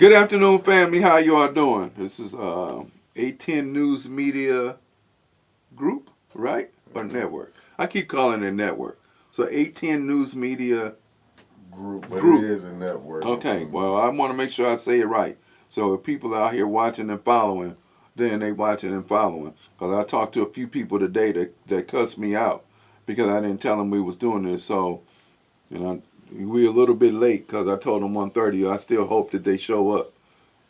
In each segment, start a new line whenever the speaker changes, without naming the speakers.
Good afternoon, family. How you all doing? This is A10 News Media Group, right? Or network? I keep calling it network. So A10 News Media
Group, but it
Group.
is a network.
Okay, well, I want to make sure I say it right. So if people out here watching and following, then they watching and following. Because I talked to a few people today that cussed me out because I didn't tell them we was doing this. So, you know, we a little bit late because I told them 1:30. I still hope that they show up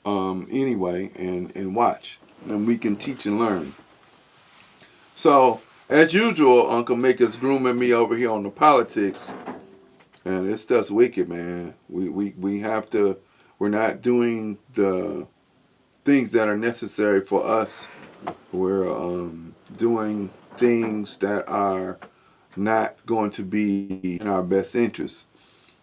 anyway and watch. And we can teach and learn. So, as usual, Uncle Mick is grooming me over here on the politics. And this stuff's wicked, man. We have to, we're not doing the things that are necessary for us. We're doing things that are not going to be in our best interest,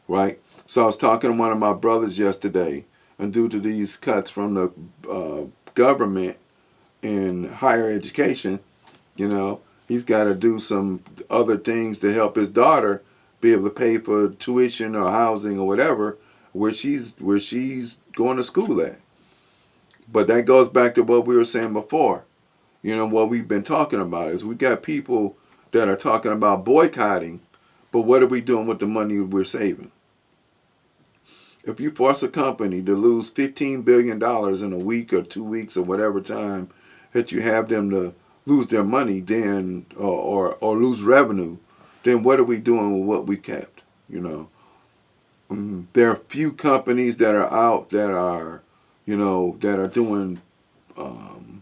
right? So I was talking to one of my brothers yesterday, and due to these cuts from the government in higher education, you know, he's got to do some other things to help his daughter be able to pay for tuition or housing or whatever where she's going to school at. But that goes back to what we were saying before. You know, what we've been talking about is we got people that are talking about boycotting, but what are we doing with the money we're saving? If you force a company to lose $15 billion in a week or 2 weeks or whatever time that you have them to lose their money, then or lose revenue, then what are we doing with what we kept? You know, there are few companies that are out that are, you know, that are doing um,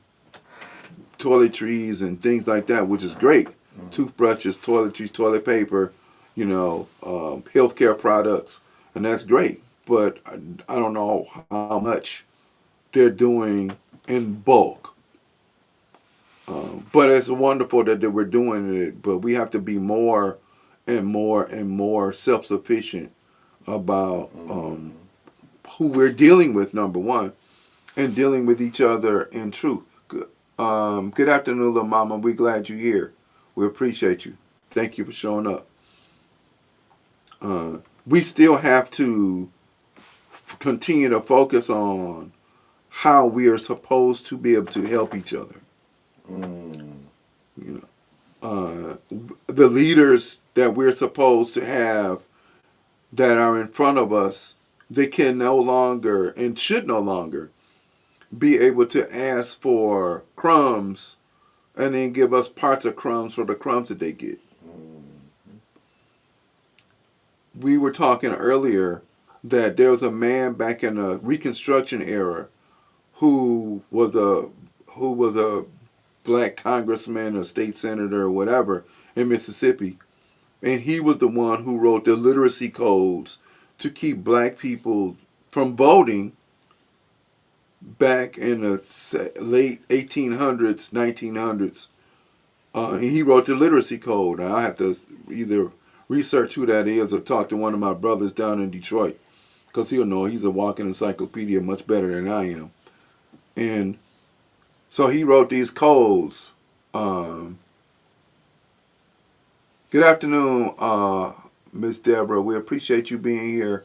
toiletries and things like that, which is great. Toothbrushes, toiletries, toilet paper, you know, healthcare products, and that's great. But I don't know how much they're doing in bulk. But it's wonderful that we're doing it. But we have to be more and more and more self-sufficient about who we're dealing with, number one, and dealing with each other in truth. Good afternoon, little mama. We're glad you're here. We appreciate you. Thank you for showing up. We still have to continue to focus on how we are supposed to be able to help each other. You the leaders that we're supposed to have that are in front of us, they can no longer and should no longer be able to ask for crumbs and then give us parts of crumbs for the crumbs that they get. We were talking earlier that there was a man back in the Reconstruction era who was a black congressman or state senator or whatever in Mississippi, and he was the one who wrote the literacy codes to keep black people from voting back in the late 1800s, 1900s. And he wrote the literacy code. Now I have to either research who that is or talk to one of my brothers down in Detroit because he'll know. He's a walking encyclopedia much better than I am. And so he wrote these codes. Good afternoon, Miss Deborah. We appreciate you being here.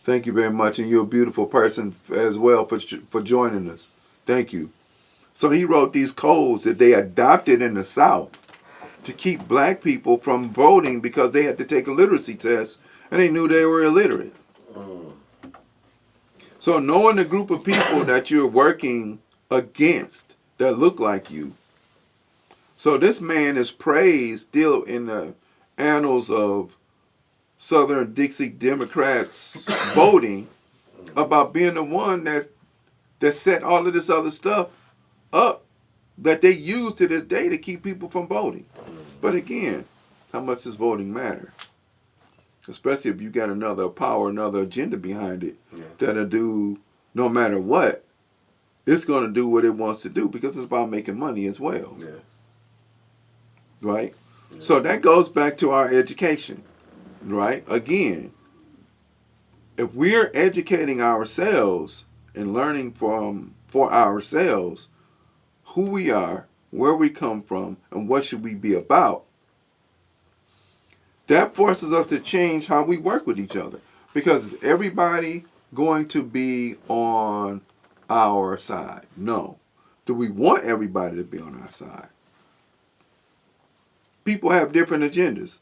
Thank you very much, and you're a beautiful person as well for joining us. Thank you. So he wrote these codes that they adopted in the South to keep black people from voting because they had to take a literacy test and they knew they were illiterate. So knowing the group of people that you're working against that look like you. So this man is praised still in the annals of Southern Dixie Democrats voting about being the one that set all of this other stuff up that they use to this day to keep people from voting. But again, how much does voting matter? Especially if you got another power, another agenda behind it that'll do no matter what, it's going to do what it wants to do because it's about making money as well.
Yeah.
Right? Yeah. So that goes back to our education. Right? Again, if we're educating ourselves and learning for ourselves who we are, where we come from, and what should we be about, that forces us to change how we work with each other. Because everybody going to be on our side? No. Do we want everybody to be on our side? People have different agendas.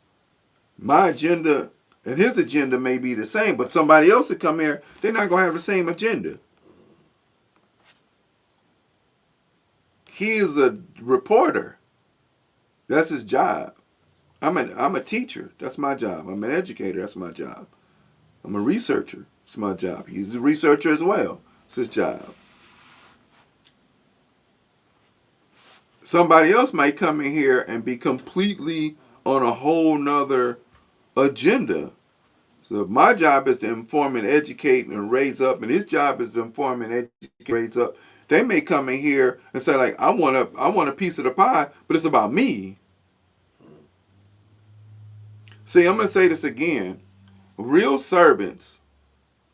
My agenda and his agenda may be the same, but somebody else that come here, they're not going to have the same agenda. He is a reporter. That's his job. I'm a teacher. That's my job. I'm an educator. That's my job. I'm a researcher. It's my job. He's a researcher as well. It's his job. Somebody else might come in here and be completely on a whole nother agenda. So my job is to inform and educate and raise up, and his job is to inform and educate, raise up. They may come in here and say, like, I want a piece of the pie, but it's about me. See, I'm gonna say this again. Real servants,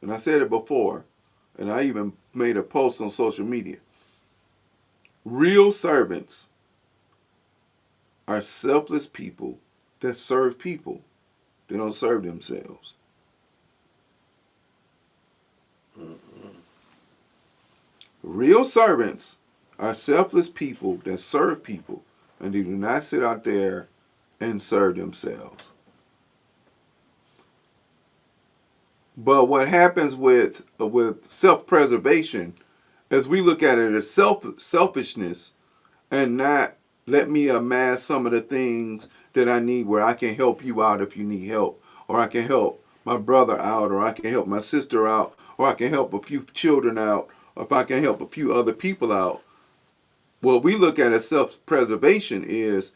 and I said it before, and I even made a post on social media. Real servants are selfless people that serve people. They don't serve themselves. Real servants are selfless people that serve people, and they do not sit out there and serve themselves. But what happens with self-preservation is we look at it as selfishness and not let me amass some of the things that I need where I can help you out if you need help, or I can help my brother out, or I can help my sister out, or I can help a few children out, or if I can help a few other people out. What we look at as self-preservation is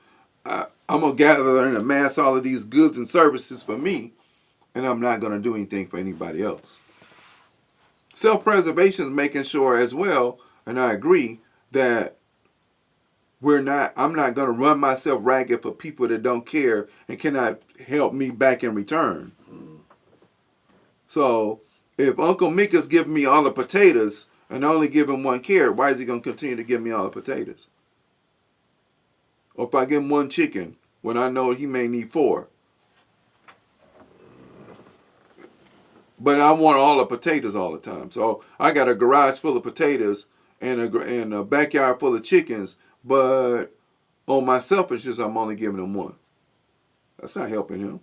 I'm going to gather and amass all of these goods and services for me, and I'm not going to do anything for anybody else. Self-preservation is making sure as well, and I agree, that I'm not going to run myself ragged for people that don't care and cannot help me back in return. So if Uncle Meek is giving me all the potatoes and I only give him 1 carrot, why is he going to continue to give me all the potatoes? Or if I give him 1 chicken when I know he may need 4. But I want all the potatoes all the time. So I got a garage full of potatoes and a backyard full of chickens, but on my selfishness, I'm only giving him 1. That's not helping him.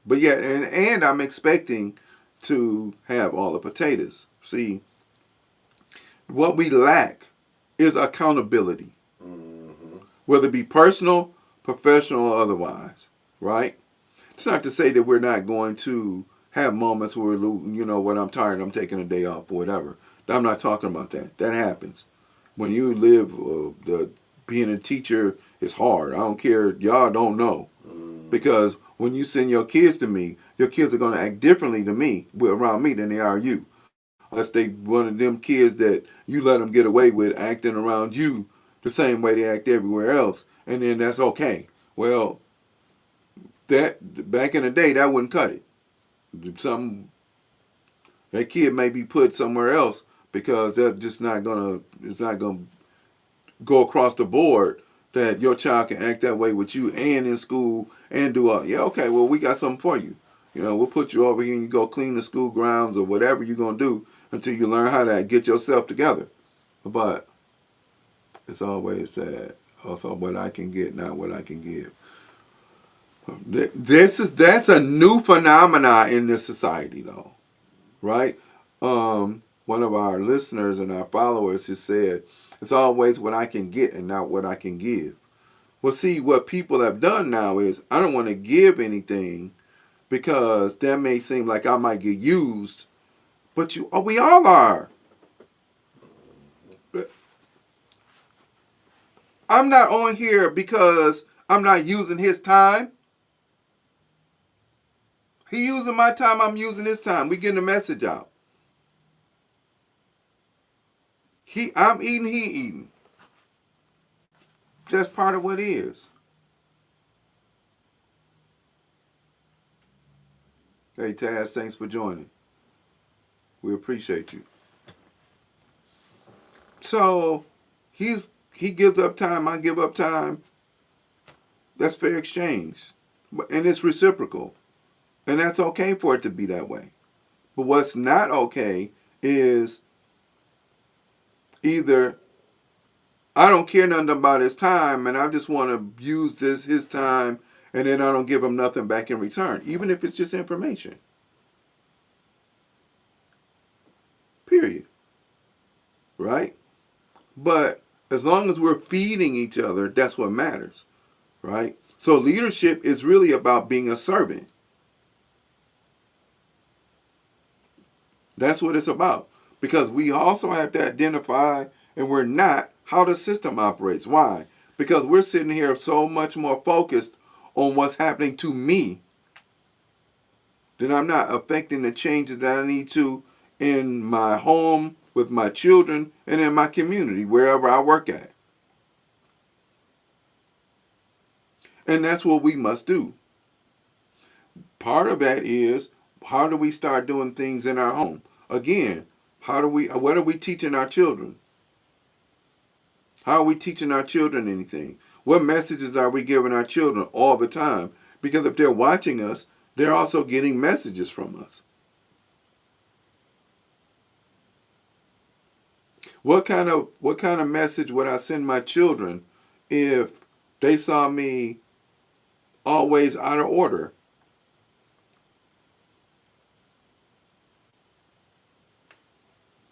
But yeah, and I'm expecting to have all the potatoes. See, what we lack is accountability. Whether it be personal, professional, or otherwise, right? It's not to say that we're not going to have moments where, when I'm tired, I'm taking a day off or whatever. I'm not talking about that. That happens. When you live, being a teacher is hard. I don't care. Y'all don't know. Because when you send your kids to me, your kids are going to act differently to me, around me, than they are you. Unless they one of them kids that you let them get away with acting around you the same way they act everywhere else. And then that's okay. Well, that back in the day, that wouldn't cut it. That kid may be put somewhere else because they're just it's not gonna go across the board that your child can act that way with you and in school and do all. Yeah, okay, well, we got something for you. We'll put you over here and you go clean the school grounds or whatever you're gonna do until you learn how to get yourself together. But it's always that also what I can get, not what I can give. That's a new phenomenon in this society, though, right? One of our listeners and our followers just said, "It's always what I can get and not what I can give." Well, see, what people have done now is I don't want to give anything because that may seem like I might get used, but we all are. I'm not on here because I'm not using his time. He using my time, I'm using his time. We getting the message out. I'm eating, he eating. That's part of what it is. Hey Taz, thanks for joining. We appreciate you. So he gives up time, I give up time. That's fair exchange. And it's reciprocal. And that's okay for it to be that way. But what's not okay is either I don't care nothing about his time and I just want to use his time, and then I don't give him nothing back in return, even if it's just information. Period. Right? But as long as we're feeding each other, that's what matters. Right? So leadership is really about being a servant. That's what it's about. Because we also have to identify, and we're not, how the system operates. Why? Because we're sitting here so much more focused on what's happening to me that I'm not affecting the changes that I need to in my home, with my children, and in my community, wherever I work at. And that's what we must do. Part of that is, how do we start doing things in our home? Again, what are we teaching our children? How are we teaching our children anything? What messages are we giving our children all the time? Because if they're watching us, they're also getting messages from us. What kind of message would I send my children if they saw me always out of order?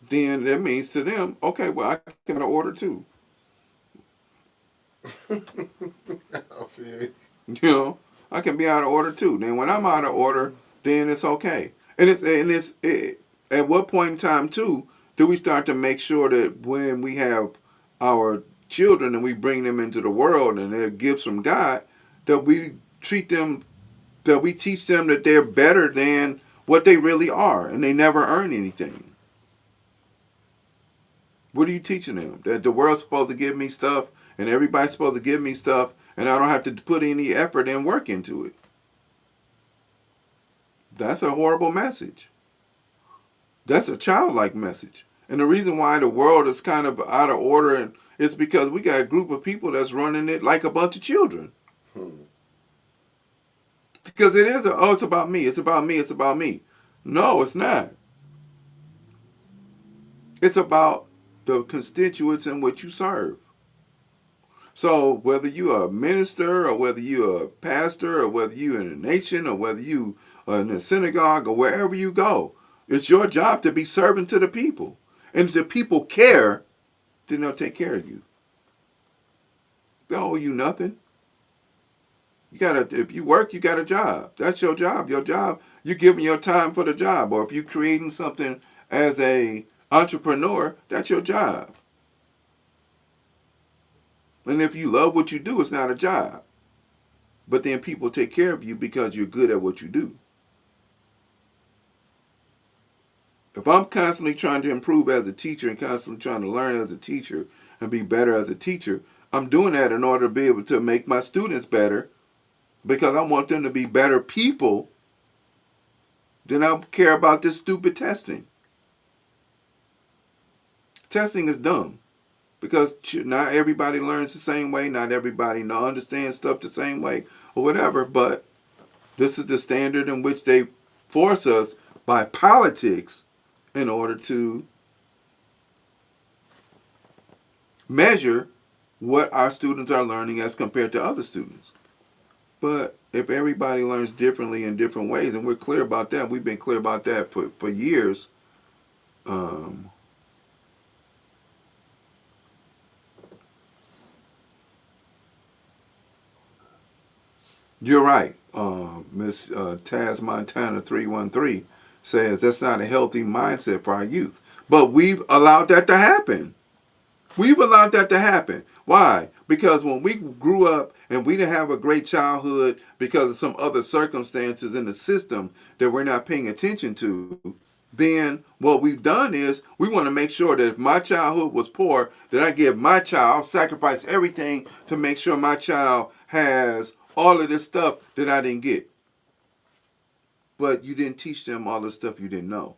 Then that means to them, okay, well, I can out of order too.
I feel you.
You know, I can be out of order too. Then when I'm out of order, then it's okay. At what point in time too do we start to make sure that when we have our children and we bring them into the world and they're gifts from God, that we treat them, that we teach them that they're better than what they really are and they never earn anything. What are you teaching them? That the world's supposed to give me stuff and everybody's supposed to give me stuff and I don't have to put any effort and work into it. That's a horrible message. That's a childlike message. And the reason why the world is kind of out of order is because we got a group of people that's running it like a bunch of children. Because it is, it's about me, it's about me, it's about me. No, it's not. It's about the constituents in which you serve. So whether you're a minister or whether you're a pastor or whether you're in a nation or whether you are in a synagogue or wherever you go, it's your job to be serving to the people. And if the people care, then they'll take care of you. They owe you nothing. If you work, you got a job. That's your job. Your job, you're giving your time for the job. Or if you're creating something as a entrepreneur, that's your job. And if you love what you do, it's not a job. But then people take care of you because you're good at what you do. If I'm constantly trying to improve as a teacher and constantly trying to learn as a teacher and be better as a teacher, I'm doing that in order to be able to make my students better because I want them to be better people. Then I don't care about this stupid testing. Testing is dumb because not everybody learns the same way. Not everybody understands stuff the same way or whatever. But this is the standard in which they force us by politics in order to measure what our students are learning as compared to other students. But if everybody learns differently in different ways, and we're clear about that, we've been clear about that for years. You're right. Miss Taz Montana 313 says that's not a healthy mindset for our youth. But we've allowed that to happen. We've allowed that to happen. Why? Because when we grew up and we didn't have a great childhood because of some other circumstances in the system that we're not paying attention to, then what we've done is we want to make sure that if my childhood was poor, that I give my child, sacrifice everything to make sure my child has all of this stuff that I didn't get. But you didn't teach them all the stuff you didn't know.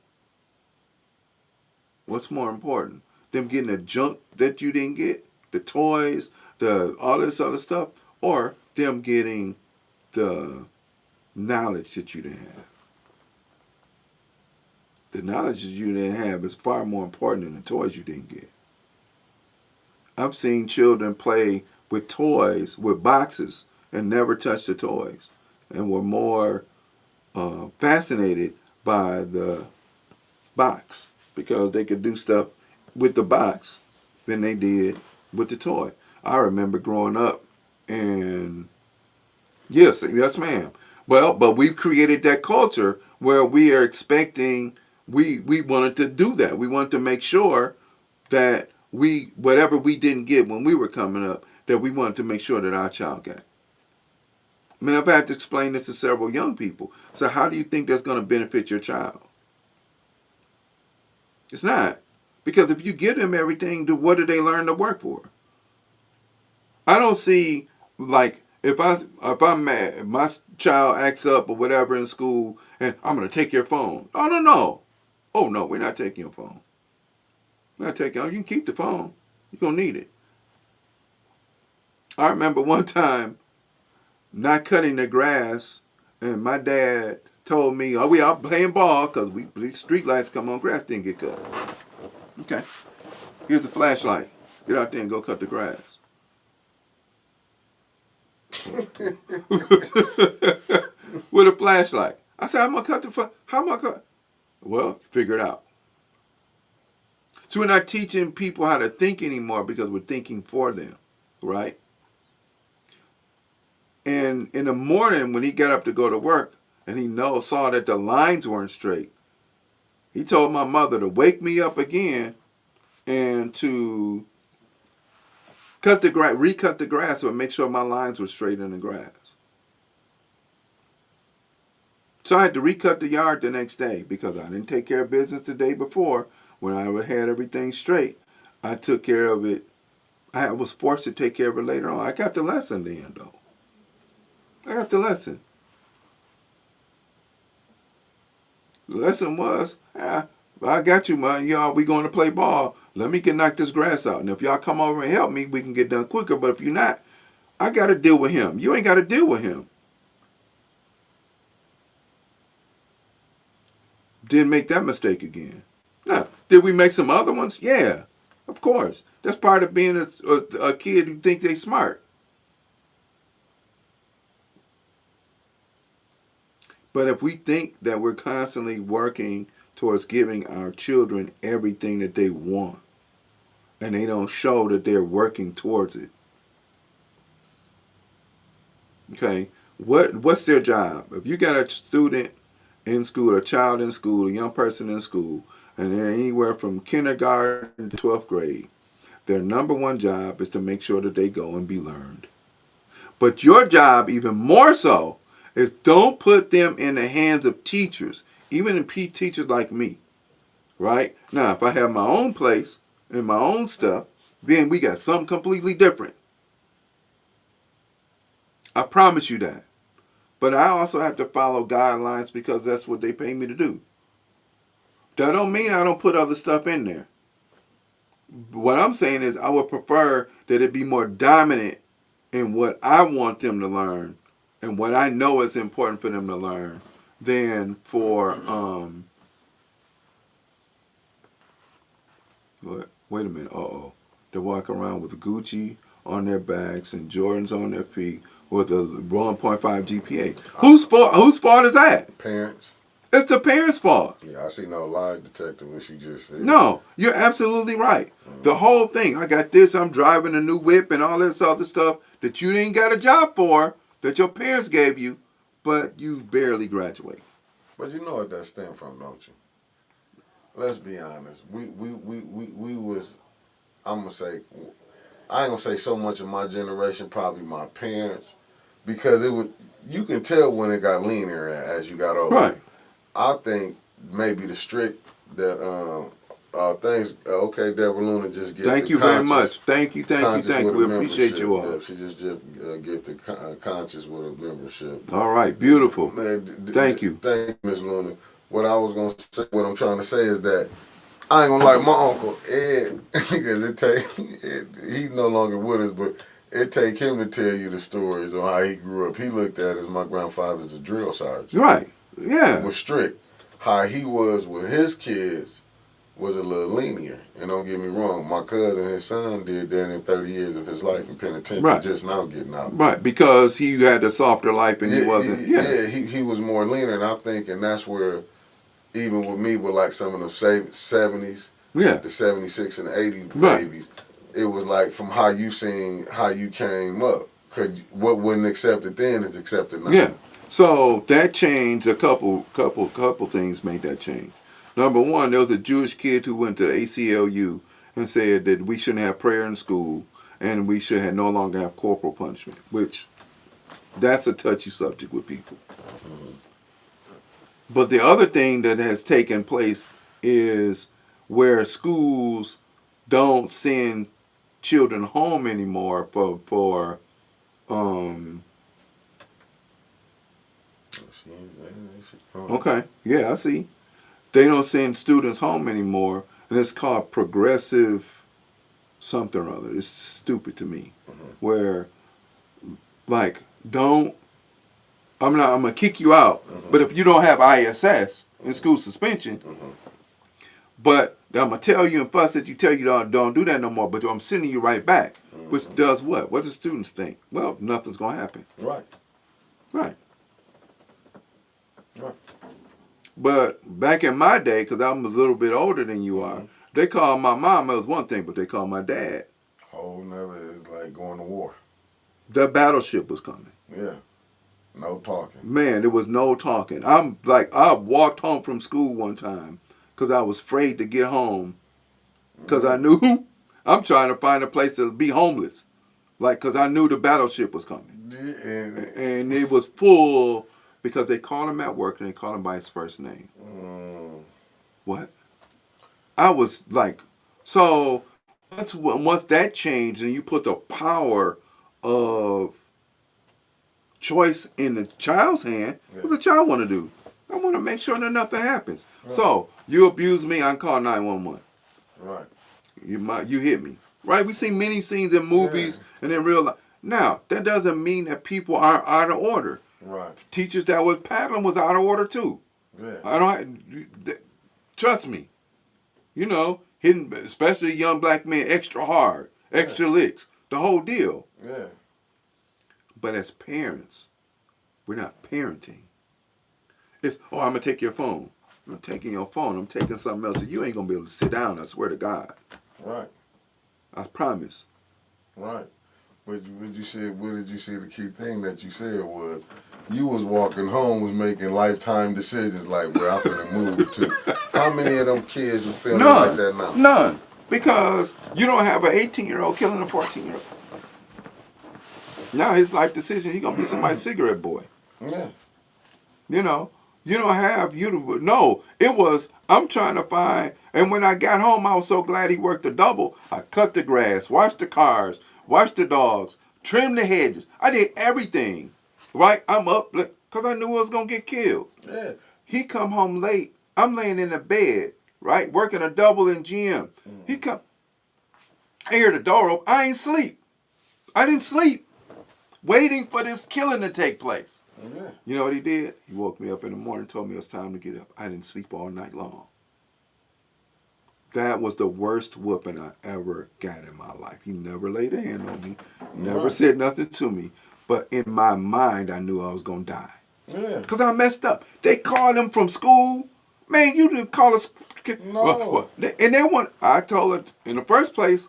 What's more important? Them getting the junk that you didn't get, the toys, all this other stuff, or them getting the knowledge that you didn't have. the knowledge that you didn't have is far more important than the toys you didn't get. I've seen children play with toys, with boxes, and never touch the toys, and were more fascinated by the box because they could do stuff with the box than they did with the toy. I remember growing up and yes ma'am. Well, but we've created that culture where we are expecting we wanted to do that. We wanted to make sure that we whatever we didn't get when we were coming up, that we wanted to make sure that our child got. I mean, I've had to explain this to several young people. So how do you think that's going to benefit your child? It's not. Because if you give them everything, what do they learn to work for? I don't see, like, if I'm mad, if my child acts up or whatever in school, and I'm going to take your phone. Oh, no. Oh, no, we're not taking your phone. We're not taking it. You can keep the phone. You're going to need it. I remember one time not cutting the grass, and my dad told me, "Oh, we out playing ball because these street lights come on, grass didn't get cut." Okay, here's a flashlight. Get out there and go cut the grass. With a flashlight. I said, "I'm gonna cut how am I cut?" Well, figure it out. So we're not teaching people how to think anymore because we're thinking for them, right? And in the morning when he got up to go to work and he saw that the lines weren't straight, he told my mother to wake me up again and to recut the grass but make sure my lines were straight in the grass. So I had to recut the yard the next day because I didn't take care of business the day before. When I had everything straight, I took care of it. I was forced to take care of it later on. I got the lesson then, though. I got the lesson. The lesson was, I got you, man. Y'all, we going to play ball. Let me knock this grass out. And if y'all come over and help me, we can get done quicker. But if you're not, I got to deal with him. You ain't got to deal with him. Didn't make that mistake again. Now, did we make some other ones? Yeah, of course. That's part of being a kid who thinks they smart. But if we think that we're constantly working towards giving our children everything that they want, and they don't show that they're working towards it, okay, what's their job? If you got a student in school, a child in school, a young person in school, and they're anywhere from kindergarten to 12th grade, their number one job is to make sure that they go and be learned. But your job, even more so, is don't put them in the hands of teachers, even in teachers like me, right? Now, if I have my own place and my own stuff, then we got something completely different. I promise you that. But I also have to follow guidelines because that's what they pay me to do. That don't mean I don't put other stuff in there. What I'm saying is I would prefer that it be more dominant in what I want them to learn and what I know is important for them to learn than for wait a minute, they walk around with Gucci on their backs and Jordans on their feet with a 1.5 GPA. Whose fault is that?
Parents.
It's the parents' fault.
Yeah, I see no lie detector what you just said.
No, you're absolutely right. The whole thing, I got this, I'm driving a new whip and all this other stuff that you didn't got a job for, that your parents gave you, but you barely graduate.
But you know what that stemmed from, don't you? Let's be honest. We was, I'm going to say, I ain't going to say so much of my generation, probably my parents, because you can tell when it got leaner as you got older.
Right.
I think maybe the strict that things. Okay, Deborah Luna just gifted.
Thank you very much. Thank you. We appreciate you all.
Yeah, she just gifted Conscious with a membership.
All right, beautiful.
Man,
thank you.
Thank you, Miss Luna. What I was gonna say, what I'm trying to say is that I ain't gonna like my uncle Ed because he's no longer with us, but it take him to tell you the stories on how he grew up. He looked at it as my grandfather's a drill sergeant.
Right. Yeah.
Was strict. how he was with his kids was a little linear. And don't get me wrong, my cousin and his son did that in 30 years of his life in penitentiary,
Right.
just now getting out.
Right, because he had a softer life and he wasn't.
He was more leaner, and I think, and that's where, even with me, with like some of the 70s, the 76 and 80 babies, it was like from how you seen, how you came up. Cause what wasn't accepted then is accepted now.
Yeah. So that changed. A couple things made that change. Number one, there was a Jewish kid who went to ACLU and said that we shouldn't have prayer in school and we should no longer have corporal punishment, which that's a touchy subject with people. Mm-hmm. But the other thing that has taken place is where schools don't send children home anymore for okay, yeah, I see. They don't send students home anymore, and it's called progressive something or other. It's stupid to me. Mm-hmm. Where, like, I'm gonna kick you out, mm-hmm. but if you don't have ISS in school suspension, mm-hmm. but I'm gonna tell you and fuss at you, tell you don't do that no more, but I'm sending you right back, mm-hmm. which does what? What do students think? Well, nothing's gonna happen.
Right.
Right.
Right.
But back in my day, because I'm a little bit older than you are, mm-hmm. they called my mom, it was one thing, but they called my dad.
Whole nother is like going to war.
The battleship was coming.
Yeah. No talking.
Man, there was no talking. I walked home from school one time because I was afraid to get home because I knew I'm trying to find a place to be homeless. Like, because I knew the battleship was coming.
Yeah.
And it was full because they called him at work and they called him by his first name. What? I was like, so once that changed and you put the power of choice in the child's hand, what does the child want to do? I want to make sure that nothing happens. Right. So you abuse me, I can call 911.
Right.
You hit me. Right? We see many scenes in movies and in real life. Now, that doesn't mean that people are out of order.
Right.
Teachers that was paddling was out of order too.
Yeah.
Trust me. You know, hitting especially young black men extra hard, extra licks, the whole deal.
Yeah.
But as parents, we're not parenting. It's, I'm going to take your phone. I'm taking your phone. I'm taking something else. You ain't going to be able to sit down, I swear to God.
Right.
I promise.
Right. But what did you say the key thing that you said was you was walking home was making lifetime decisions like where I'm going to move to. How many of them kids are feeling like that now?
None. Because you don't have an 18-year-old killing a 14-year-old. Now his life decision, he's going to be somebody's cigarette boy.
Yeah.
You know, you don't have, it was, I'm trying to find, and when I got home, I was so glad he worked a double. I cut the grass, washed the cars, washed the dogs, trimmed the hedges. I did everything, right? I'm up, because I knew I was going to get killed.
Yeah.
He come home late. I'm laying in the bed, right, working a double in GM. He come, I hear the door open. I ain't sleep. I didn't sleep. Waiting for this killing to take place.
Yeah.
You know what he did? He woke me up in the morning, told me it was time to get up. I didn't sleep all night long. That was the worst whooping I ever got in my life. He never laid a hand on me, never said nothing to me. But in my mind, I knew I was going to die.
Yeah.
Because I messed up. They called him from school. Man, you didn't call us.
No.
And I told her, in the first place,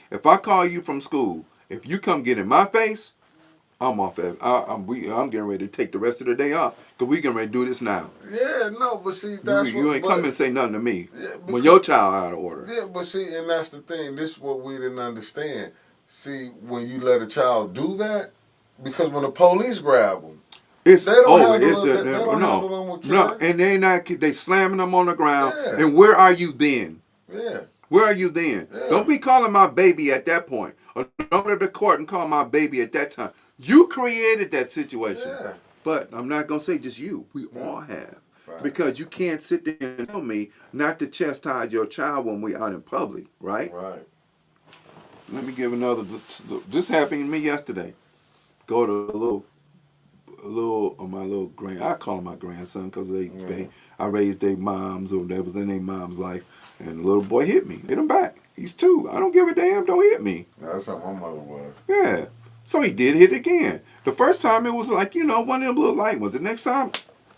if I call you from school, if you come get in my face, I'm off. I'm getting ready to take the rest of the day off because we getting ready to do this now.
Yeah, no, but see, that's
you ain't come and say nothing to me when
because,
your child out of order.
Yeah, but see, and that's the thing. This is what we didn't understand. See, when you let a child do that, because when the police grab them, they don't handle them with care.
No, and they slamming them on the ground. Yeah. And where are you then?
Yeah.
Where are you then? Yeah. Don't be calling my baby at that point. Or don't go to the court and call my baby at that time. You created that situation.
Yeah.
But I'm not going to say just you. We all have. Right. Because you can't sit there and tell me not to chastise your child when we're out in public, right?
Right.
Let me give another. This happened to me yesterday. Go to a little my little I call him my grandson because
Yeah.
I raised their moms or that was in their mom's life, and the little boy hit me, hit him back. He's 2. I don't give a damn. Don't hit me.
That's how my mother was.
Yeah. So he did hit again. The first time it was like, one of them little light ones. The next time,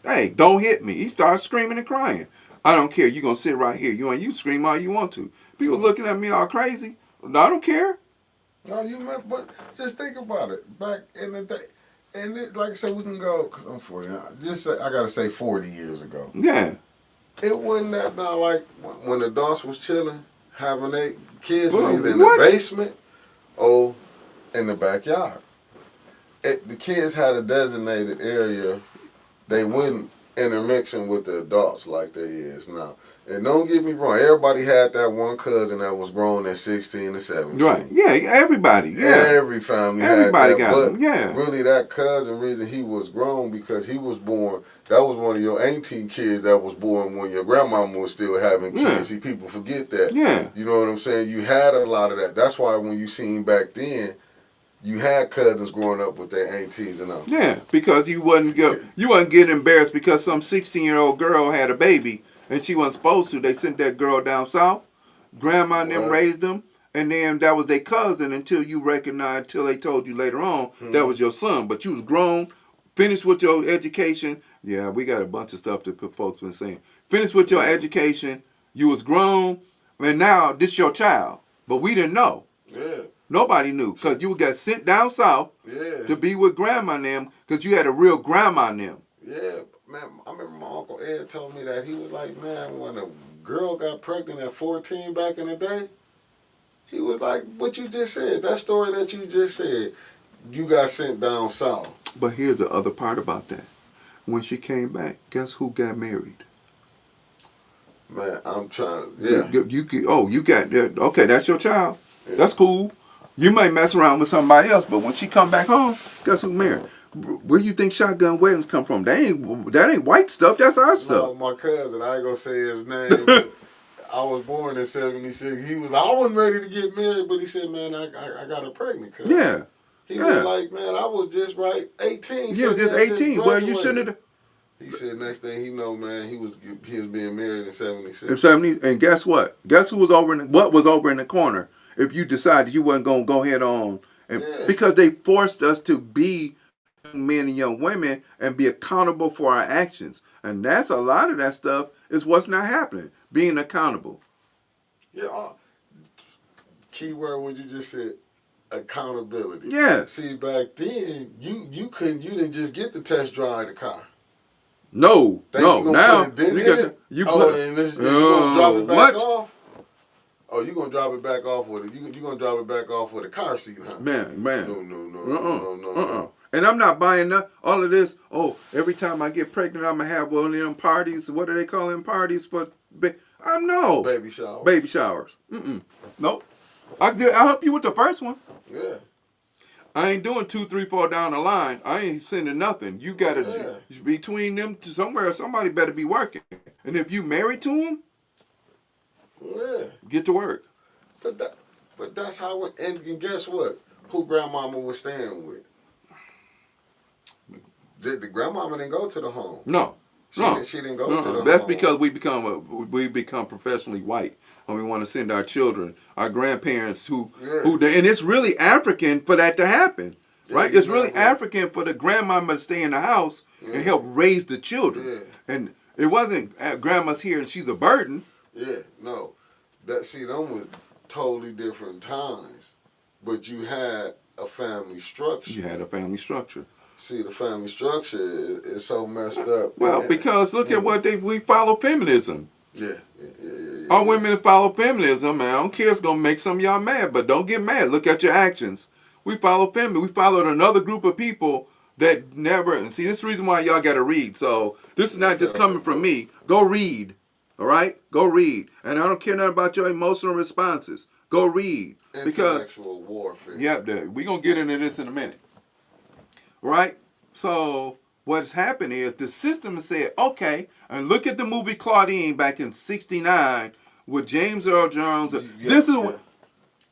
hey, don't hit me. He started screaming and crying. I don't care. You're going to sit right here. You scream all you want to. People looking at me all crazy. No, I don't care.
No, but just think about it. Back in the day, and like I said, we can go, because I'm 40. I got to say 40 years ago.
Yeah.
It wasn't that now, like when the adults was chilling, having their kids
Well,
either in
what?
the basement or in the backyard. The kids had a designated area. They wouldn't intermixing with the adults like they is now. And don't get me wrong, everybody had that one cousin that was grown at 16 and 17.
Right. Yeah, everybody. Yeah.
Every family
Everybody
had that.
got
But
them. Yeah.
really that cousin, reason he was grown because he was born, that was one of your 18 kids that was born when your grandmama was still having kids.
Yeah.
See, people forget that.
Yeah.
You know what I'm saying? You had a lot of that. That's why when you seen back then, you had cousins growing up with their aunties and uncles.
Yeah, because you wasn't getting embarrassed because some 16-year-old girl had a baby and she wasn't supposed to. They sent that girl down south. Grandma and them raised them, and then that was their cousin until you recognized, till they told you later on that was your son. But you was grown, finished with your education. Yeah, we got a bunch of stuff that folks been saying. Finished with your education, you was grown, and now this your child. But we didn't know.
Yeah.
Nobody knew because you got sent down south to be with grandma and them because you had a real grandma and them.
Yeah, man, I remember my Uncle Ed told me that. He was like, man, when a girl got pregnant at 14 back in the day, he was like, what you just said, that story that you just said, you got sent down south.
But here's the other part about that. When she came back, guess who got married?
Man, I'm trying to,
You got, okay, that's your child.
Yeah.
That's cool. You might mess around with somebody else, but when she come back home, guess who married? Where you think shotgun weddings come from? That ain't white stuff. That's our stuff.
No, my cousin, I ain't gonna say his name. But I was born in '76. I wasn't ready to get married, but he said, man, I got her pregnant. Cousin.
Yeah.
He was like, man, I was just 18.
You were just 18. Well, you shouldn't have.
He said next thing he know, man, he was being married in '76.
In '70s, and guess what? Guess who was over in the corner? If you decided you wasn't gonna go head on, because they forced us to be men and young women and be accountable for our actions, and that's a lot of that stuff is what's not happening. Being accountable.
Yeah. Key word when you just said accountability.
Yeah.
See, back then you didn't just get to test drive the car.
No. Now
you gonna drop it back off. Oh, you gonna drop it back off with it? You gonna drop it back off with a car seat, huh?
Man.
No.
And I'm not buying all of this. Oh, every time I get pregnant, I'm gonna have one of them parties. What do they call them parties for? No.
Baby showers.
Baby showers. Nope. I'll help you with the first one.
Yeah.
I ain't doing 2, 3, 4 down the line. I ain't sending nothing. You gotta between them to somewhere. Somebody better be working. And if you married to them.
Yeah.
Get to work.
But that's how it, and guess what? Who grandmama was staying with? The grandmama didn't go to the home.
No.
She didn't go to the home.
That's because we become professionally white. And we want to send our children, our grandparents who and it's really African for that to happen. Right? It's really African for the grandmama to stay in the house and help raise the children.
Yeah.
And it wasn't grandma's here and she's a burden.
Yeah, no. Them was totally different times. But you had a family structure.
You had a family structure.
See, the family structure is so messed up.
Well, because look at what we follow feminism.
Yeah.
Our women follow feminism, and I don't care, it's going to make some of y'all mad, but don't get mad. Look at your actions. We follow feminism. We followed another group of people that never, and see, this is the reason why y'all got to read. So this is not just coming from me. Go read. All right? Go read. And I don't care nothing about your emotional responses. Go read.
Intellectual warfare.
Yep, we're going to get into this in a minute. Right? So what's happened is the system said, okay, and look at the movie Claudine back in '69 with James Earl Jones. This is what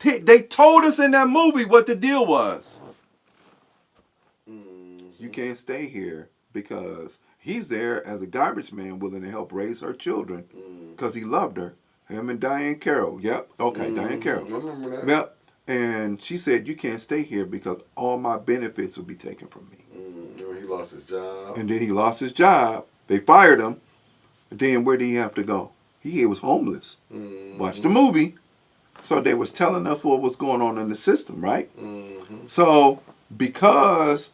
they told us in that movie what the deal was. you can't stay here because he's there as a garbage man willing to help raise her children because he loved her. Him and Diane Carroll. Yep. Okay, Diane Carroll.
I remember that.
Yep. And she said, you can't stay here because all my benefits will be taken from me.
He lost his job.
And then he lost his job. They fired him. And then where did he have to go? He was homeless. Watch the movie. So they was telling us what was going on in the system, right? So because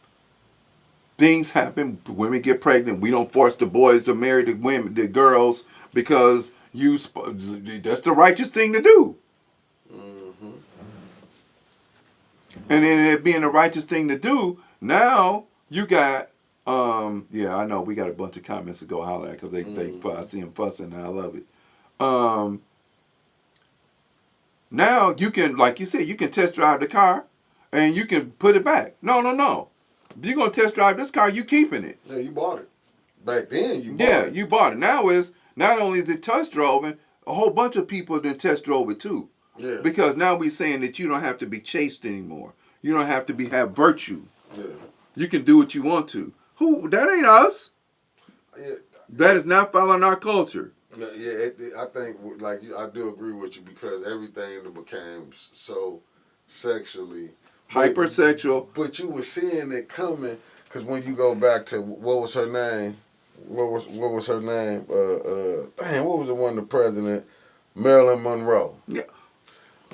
things happen, women get pregnant. We don't force the boys to marry the women, the girls, because that's the righteous thing to do. And then it being the righteous thing to do, now you got, I know we got a bunch of comments to go holler at because I see them fussing and I love it. Now you can, like you said, you can test drive the car and you can put it back. No. If you're going to test drive this car, you keeping it.
Yeah, you bought it. Back then, you bought it.
Yeah, you bought it. Now it's, not only is it test driving, a whole bunch of people then test drove it too.
Yeah.
Because now we're saying that you don't have to be chaste anymore. You don't have to have virtue. Yeah. You can do what you want to. That ain't us. Yeah. That is not following our culture.
Yeah, I think I do agree with you because everything became so sexually
hypersexual.
But you were seeing it coming because when you go back to what was her name? What was her name? What was the one? The president, Marilyn Monroe. Yeah.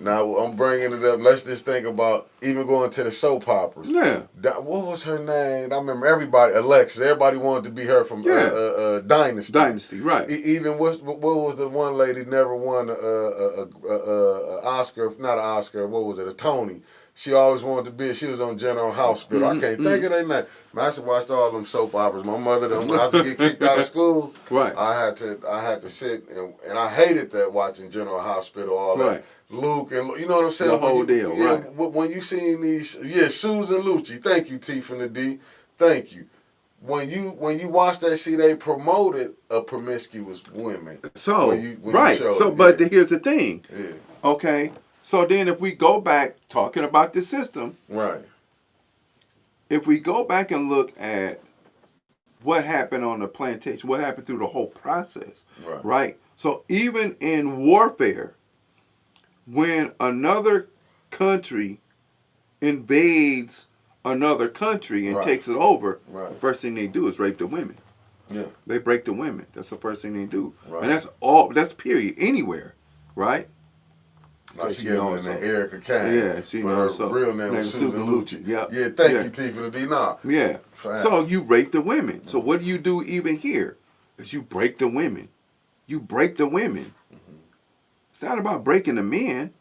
Now I'm bringing it up. Let's just think about even going to the soap operas. Yeah. What was her name? I remember everybody. Alexis. Everybody wanted to be her from Dynasty.
Dynasty, right?
Even what was the one lady never won a Oscar? Not an Oscar. What was it? A Tony. She always wanted to be. She was on General Hospital. I can't think of their name. I used to watch all them soap operas. My mother, when I used to get kicked out of school, right? I had to sit and I hated that watching General Hospital, all that. Luke and you know what I'm saying.
The whole deal, right?
When you seen these, Susan Lucci. Thank you, T from the D. Thank you. When you watch that, see they promoted a promiscuous women.
So but here's the thing. Yeah. Okay. So then if we go back talking about the system, right? If we go back and look at what happened on the plantation, what happened through the whole process, right? So even in warfare, when another country invades another country and takes it over, the first thing they do is rape the women. Yeah. They break the women. That's the first thing they do. Right. And that's period, anywhere, right?
Like she gave me the name Erica Kane. Yeah, she knows. Her real name was Susan Lucci. Yeah, thank you, T for the D. Nah.
Yeah. Fast. So you rape the women. So what do you do even here? Is you break the women. You break the women. It's not about breaking the men.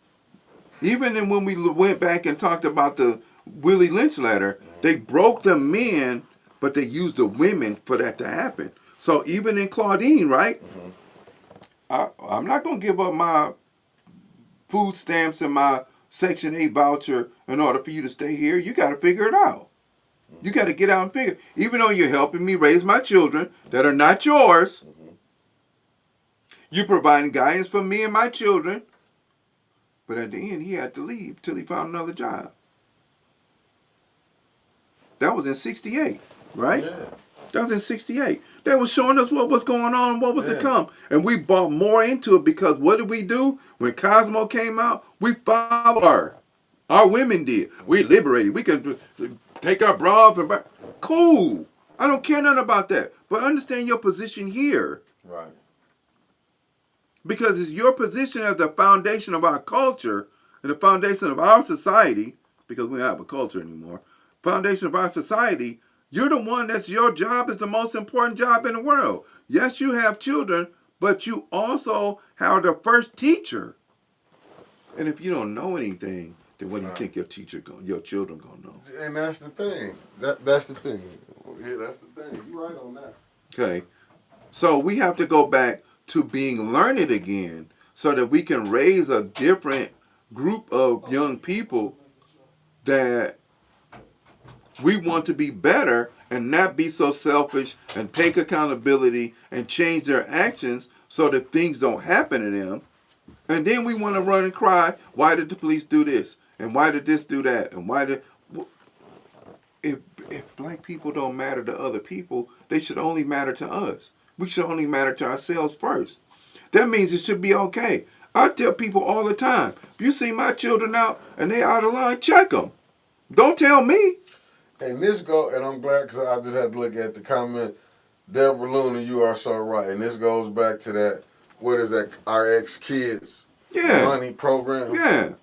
Even when we went back and talked about the Willie Lynch letter, they broke the men, but they used the women for that to happen. So even in Claudine, right? I'm not going to give up my food stamps and my Section 8 voucher in order for you to stay here. You got to figure it out. You got to get out and figure. Even though you're helping me raise my children that are not yours, you're providing guidance for me and my children. But at the end, he had to leave till he found another job. That was in 68, right? Yeah. That was in 68. They were showing us what was going on and what was to come. And we bought more into it because what did we do? When Cosmo came out, we followed her. Our women did. We liberated. We could take our bra off and cool. I don't care nothing about that. But understand your position here. Right. Because it's your position as the foundation of our culture and the foundation of our society, because we don't have a culture anymore, foundation of our society. You're the one that's your job is the most important job in the world. Yes, you have children, but you also are the first teacher. And if you don't know anything, then what do you think your children gonna know?
And that's the thing. That's the thing. Yeah, that's the thing. You're right on that.
Okay. So we have to go back to being learned again so that we can raise a different group of young people that we want to be better and not be so selfish and take accountability and change their actions so that things don't happen to them. And then we want to run and cry, why did the police do this? And why did this do that? And why did... if black people don't matter to other people, they should only matter to us. We should only matter to ourselves first. That means it should be okay. I tell people all the time, if you see my children out and they out of line, check them. Don't tell me.
And this and I'm glad because I just had to look at the comment. Deborah Luna, you are so right. And this goes back to that, what is that, our ex-kids money program.
Yeah.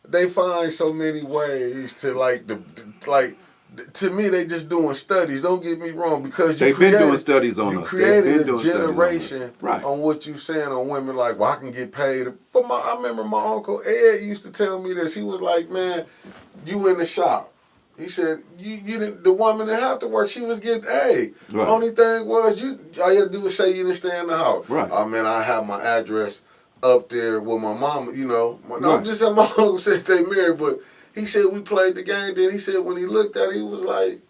They find so many ways to to me, they just doing studies. Don't get me wrong, because
they've been doing studies on us.
You created
a
generation on what you saying on women. Like, well, I can get paid. I remember my uncle Ed used to tell me this. He was like, man, you in the shop. He said, you didn't, the woman didn't have to work. She was getting paid. Right. Only thing was, all you had to do was say you didn't stay in the house.
Right.
Oh, man, I have my address up there with my mama, I'm just saying my uncle said they married, but he said we played the game. Then he said when he looked at it, he was like,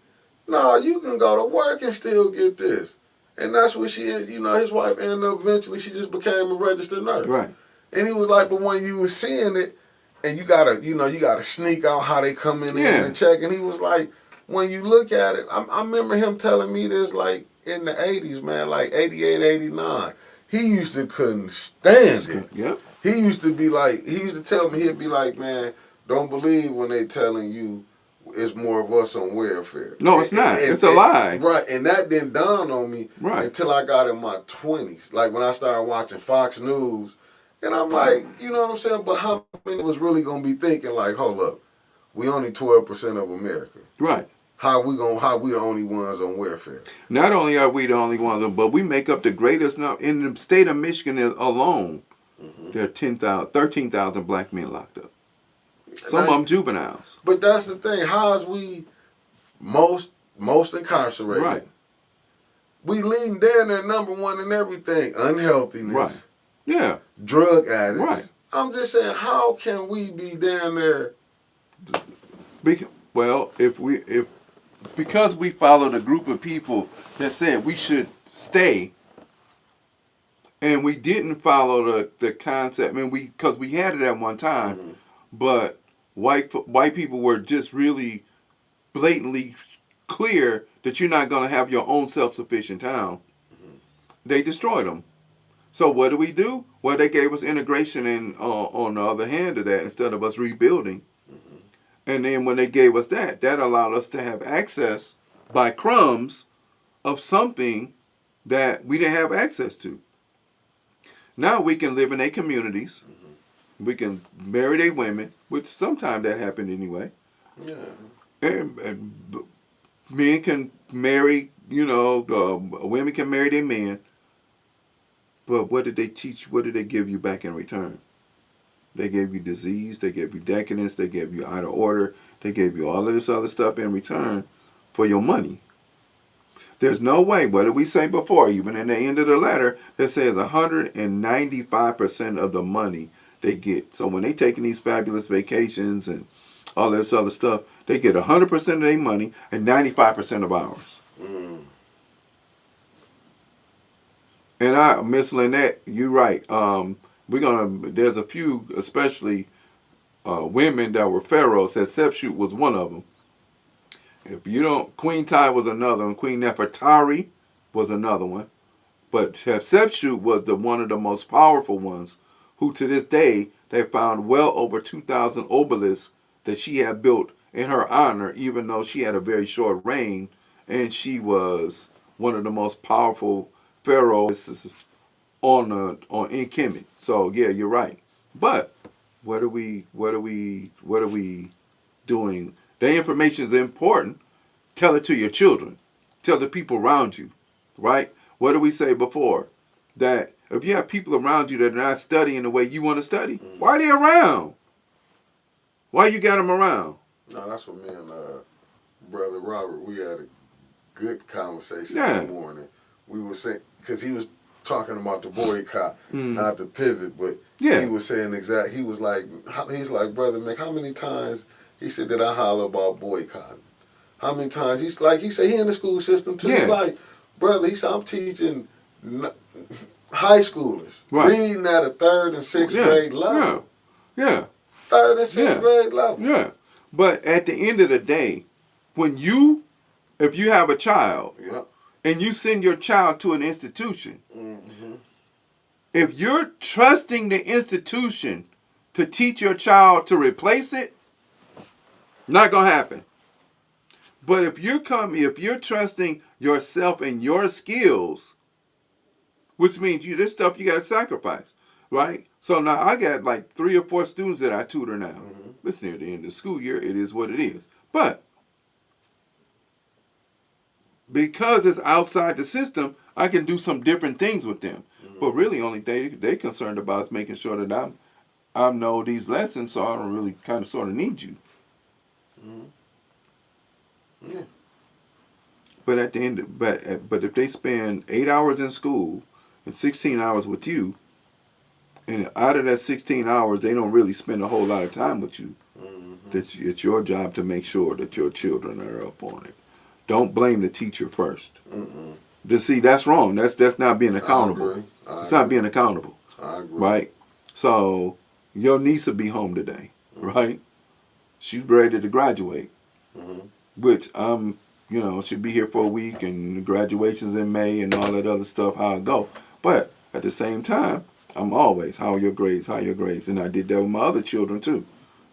no, you can go to work and still get this. And that's what she is. His wife ended up eventually, she just became a registered nurse.
Right.
And he was like, but when you was seeing it, and you gotta sneak out how they come in and check. And he was like, when you look at it, I remember him telling me this like in the 80s, man, like 88, 89. He used to couldn't stand it.
Yep.
He used to tell me, he'd be like, man, don't believe when they telling you it's more of us on welfare.
No, it's not. It's a lie.
Right, and that didn't dawn on me until I got in my 20s. Like when I started watching Fox News, and I'm like, you know what I'm saying? But how many was really going to be thinking like, hold up, we only 12% of America.
Right.
How we the only ones on welfare?
Not only are we the only ones, but we make up the greatest number. In the state of Michigan alone, there are 13,000 black men locked up. Some of them juveniles.
But that's the thing. How is we most incarcerated?
Right.
We leading down there number one in everything. Unhealthiness.
Right. Yeah.
Drug addicts.
Right.
I'm just saying, how can we be down there?
Because we followed a group of people that said we should stay, and we didn't follow the concept. I mean, because we had it at one time, but white people were just really blatantly clear that you're not going to have your own self-sufficient town. They destroyed them. So what do? Well, they gave us integration, and on the other hand of that, instead of us rebuilding. And then when they gave us that allowed us to have access by crumbs of something that we didn't have access to. Now we can live in their communities. We can marry their women, which sometimes that happened anyway.
Yeah.
And men can marry, women can marry their men. But what did they teach? What did they give you back in return? They gave you disease, they gave you decadence, they gave you out of order, they gave you all of this other stuff in return for your money. There's no way, what did we say before? Even in the end of the letter, that says 195% of the money they get. So when they taking these fabulous vacations and all this other stuff, they get 100% of their money and 95% of ours. And Miss Lynette, you're right. There's a few, especially women that were pharaohs. Hatshepsut was one of them. Queen Ty was another one. Queen Nefertari was another one. But Hatshepsut was one of the most powerful ones, who to this day, they found well over 2,000 obelisks that she had built in her honor, even though she had a very short reign, and she was one of the most powerful pharaohs in Kemet. So yeah, you're right. But what are we doing? The information is important. Tell it to your children. Tell the people around you, right? What did we say before? That if you have people around you that are not studying the way you want to study, why are they around? Why you got them around?
No, that's what me and Brother Robert, we had a good conversation this morning. We were saying, because he was talking about the boycott, not the pivot, but he was saying he was like, Brother Mick, how many times, he said, did I holler about boycotting? How many times? He said, he in the school system too. He's like, brother, he said, I'm teaching high schoolers, reading at a 3rd and 6th grade level.
Yeah.
3rd and 6th grade level.
Yeah. But at the end of the day, if you have a child
Yep.
and you send your child to an institution,
Mm-hmm.
if you're trusting the institution to teach your child to replace it, not gonna happen. But if you're trusting yourself and your skills, which means this stuff you gotta sacrifice, right? So now I got like 3 or 4 students that I tutor now.
Mm-hmm.
It's near the end of the school year. It is what it is. But because it's outside the system, I can do some different things with them.
Mm-hmm.
But really, only they concerned about is making sure that I know these lessons, so I don't really kind of sort of need you.
Mm-hmm. Yeah.
But at the end, but if they spend 8 hours in school and 16 hours with you, and out of that 16 hours, they don't really spend a whole lot of time with you.
Mm-hmm.
It's your job to make sure that your children are up on it. Don't blame the teacher first.
Mm-mm.
See, that's wrong. That's not being accountable.
I agree.
It's not being accountable.
I agree.
Right? So your niece will be home today, right? She's ready to graduate, which she'll be here for a week, and graduation's in May and all that other stuff, how it go. But at the same time, I'm always, how are your grades, how are your grades? And I did that with my other children too.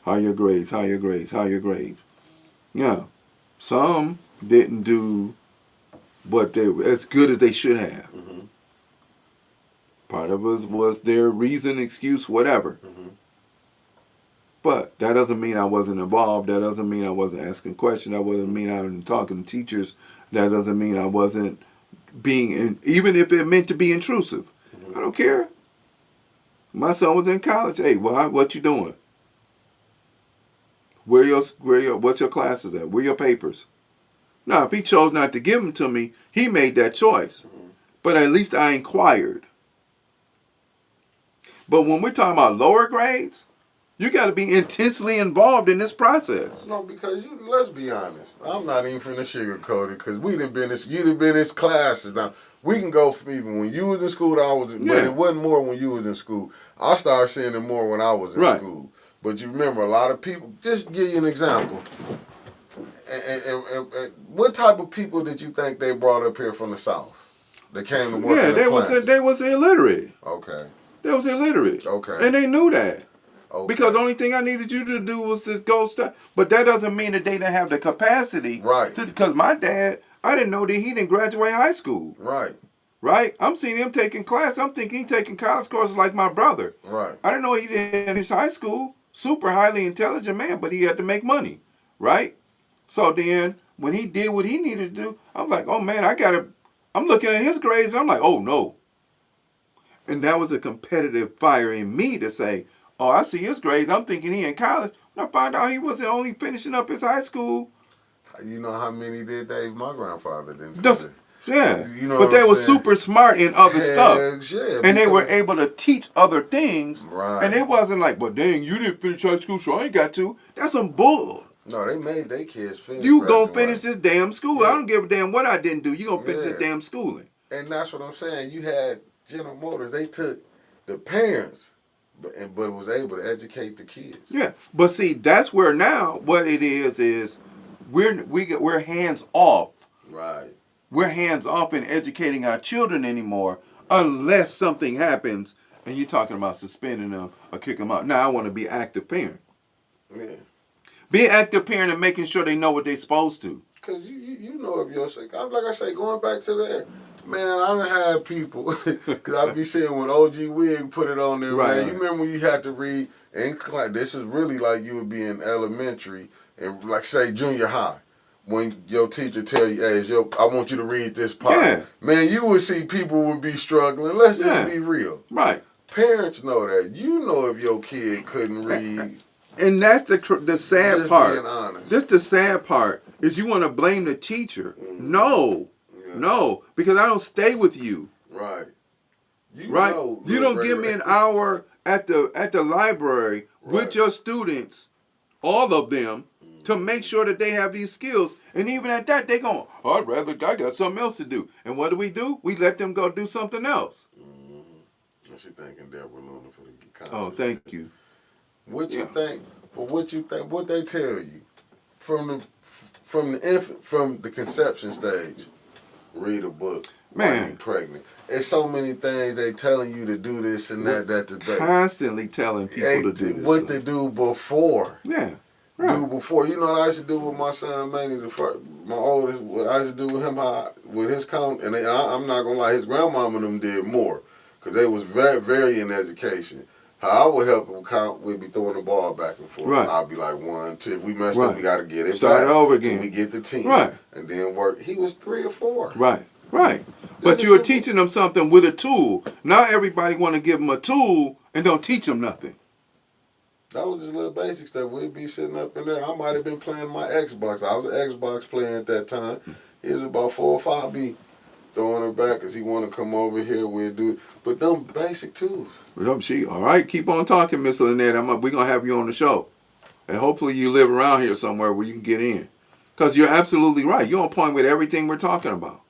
How are your grades, how are your grades, how are your grades? Yeah. Some didn't do what they as good as they should have.
Mm-hmm.
Part of it was their reason, excuse, whatever.
Mm-hmm.
But that doesn't mean I wasn't involved. That doesn't mean I wasn't asking questions. That doesn't mean I wasn't talking to teachers. That doesn't mean I wasn't even if it meant to be intrusive.
Mm-hmm.
I don't care. My son was in college. Hey, what you doing? What's your classes at? Where your papers? Now, if he chose not to give them to me, he made that choice.
Mm-hmm.
But at least I inquired. But when we're talking about lower grades, you got to be intensely involved in this process.
No, because let's be honest. I'm not even finna sugarcoat it, because you done been in this classes. Now, we can go from even when you was in school to I was in, but it wasn't more when you was in school. I started seeing it more when I was in school. But you remember, a lot of people, just to give you an example, and what type of people did you think they brought up here from the South? They came to work in the plants?
They was illiterate.
Okay.
They was illiterate.
Okay.
And they knew that.
Okay.
Because the only thing I needed you to do was to go study. But that doesn't mean that they didn't have the capacity.
Right.
Because my dad, I didn't know that he didn't graduate high school.
Right.
Right? I'm seeing him taking class. I'm thinking he taking college courses like my brother.
Right.
I didn't know he didn't finish high school. Super highly intelligent man, but he had to make money. Right? So then, when he did what he needed to do, I was like, oh man, I'm looking at his grades. I'm like, oh no. And that was a competitive fire in me to say, oh, I see his grades. I'm thinking he in college. When I found out he wasn't only finishing up his high school.
You know how many did Dave? My grandfather didn't finish.
Yeah.
You know
but they were super smart in other stuff.
Yeah,
and they were able to teach other things.
Right.
And it wasn't like, well, dang, you didn't finish high school, so I ain't got to. That's some bull.
No, they made their kids finish.
You gonna finish this damn school.
Yeah.
I don't give a damn what I didn't do. You gonna finish this damn schooling.
And that's what I'm saying. You had General Motors. They took the parents, but was able to educate the kids.
Yeah, but see, that's where now what it is we're hands off.
Right.
We're hands off in educating our children anymore, unless something happens and you're talking about suspending them or kicking them out. Now I want to be active parent.
Yeah.
Be an active parent and making sure they know what they're supposed to.
Because you know if you're sick. Like I say, going back to there, man, I done had people, because I be seeing when OG Wig put it on there,
right,
man. You remember when you had to read in class, this is really like you would be in elementary and like say junior high. When your teacher tell you, hey, I want you to read this part.
Yeah. Man,
you would see people would be struggling. Let's just be real.
Right.
Parents know that. You know if your kid couldn't read.
And that's the sad
just
part.
Being honest.
Just the sad part is you want to blame the teacher. No. Yeah. No. Because I don't stay with you.
Right. You
don't give me an hour at the library with your students, all of them, to make sure that they have these skills. And even at that, they go, oh, I got something else to do. And what do? We let them go do something else.
Mm-hmm. She thanking Deborah Luna for the concert.
Oh, thank you.
What you think? But what you think? What they tell you from from the conception stage, read a book.
Man,
while you pregnant. There's so many things they telling you to do this and that today.
Constantly telling people to do this.
What to do before.
Yeah. Right.
Do before. You know what I used to do with my son Manny, my oldest. What I used to do with him, with his count, and I'm not gonna lie, his grandmama and them did more, because they was very, very in education. How I would help him count, we'd be throwing the ball back and forth.
Right.
I'd be like 1, 2. If we messed up, we got to get it
Start
back.
over again.
Till we get the 10.
Right.
And then work. He was 3 or 4.
Right. Right. But you were teaching them something with a tool. Not everybody want to give them a tool and don't teach them nothing.
That was just little basic stuff. We'd be sitting up in there. I might have been playing my Xbox. I was an Xbox player at that time. He was about 4 or 5. Be throwing her back because he want to come over here. We'll do it. But them basic tools.
All right, keep on talking, Miss Lynette. We're going to have you on the show. And hopefully you live around here somewhere where you can get in. Because you're absolutely right. You're on point with everything we're talking about.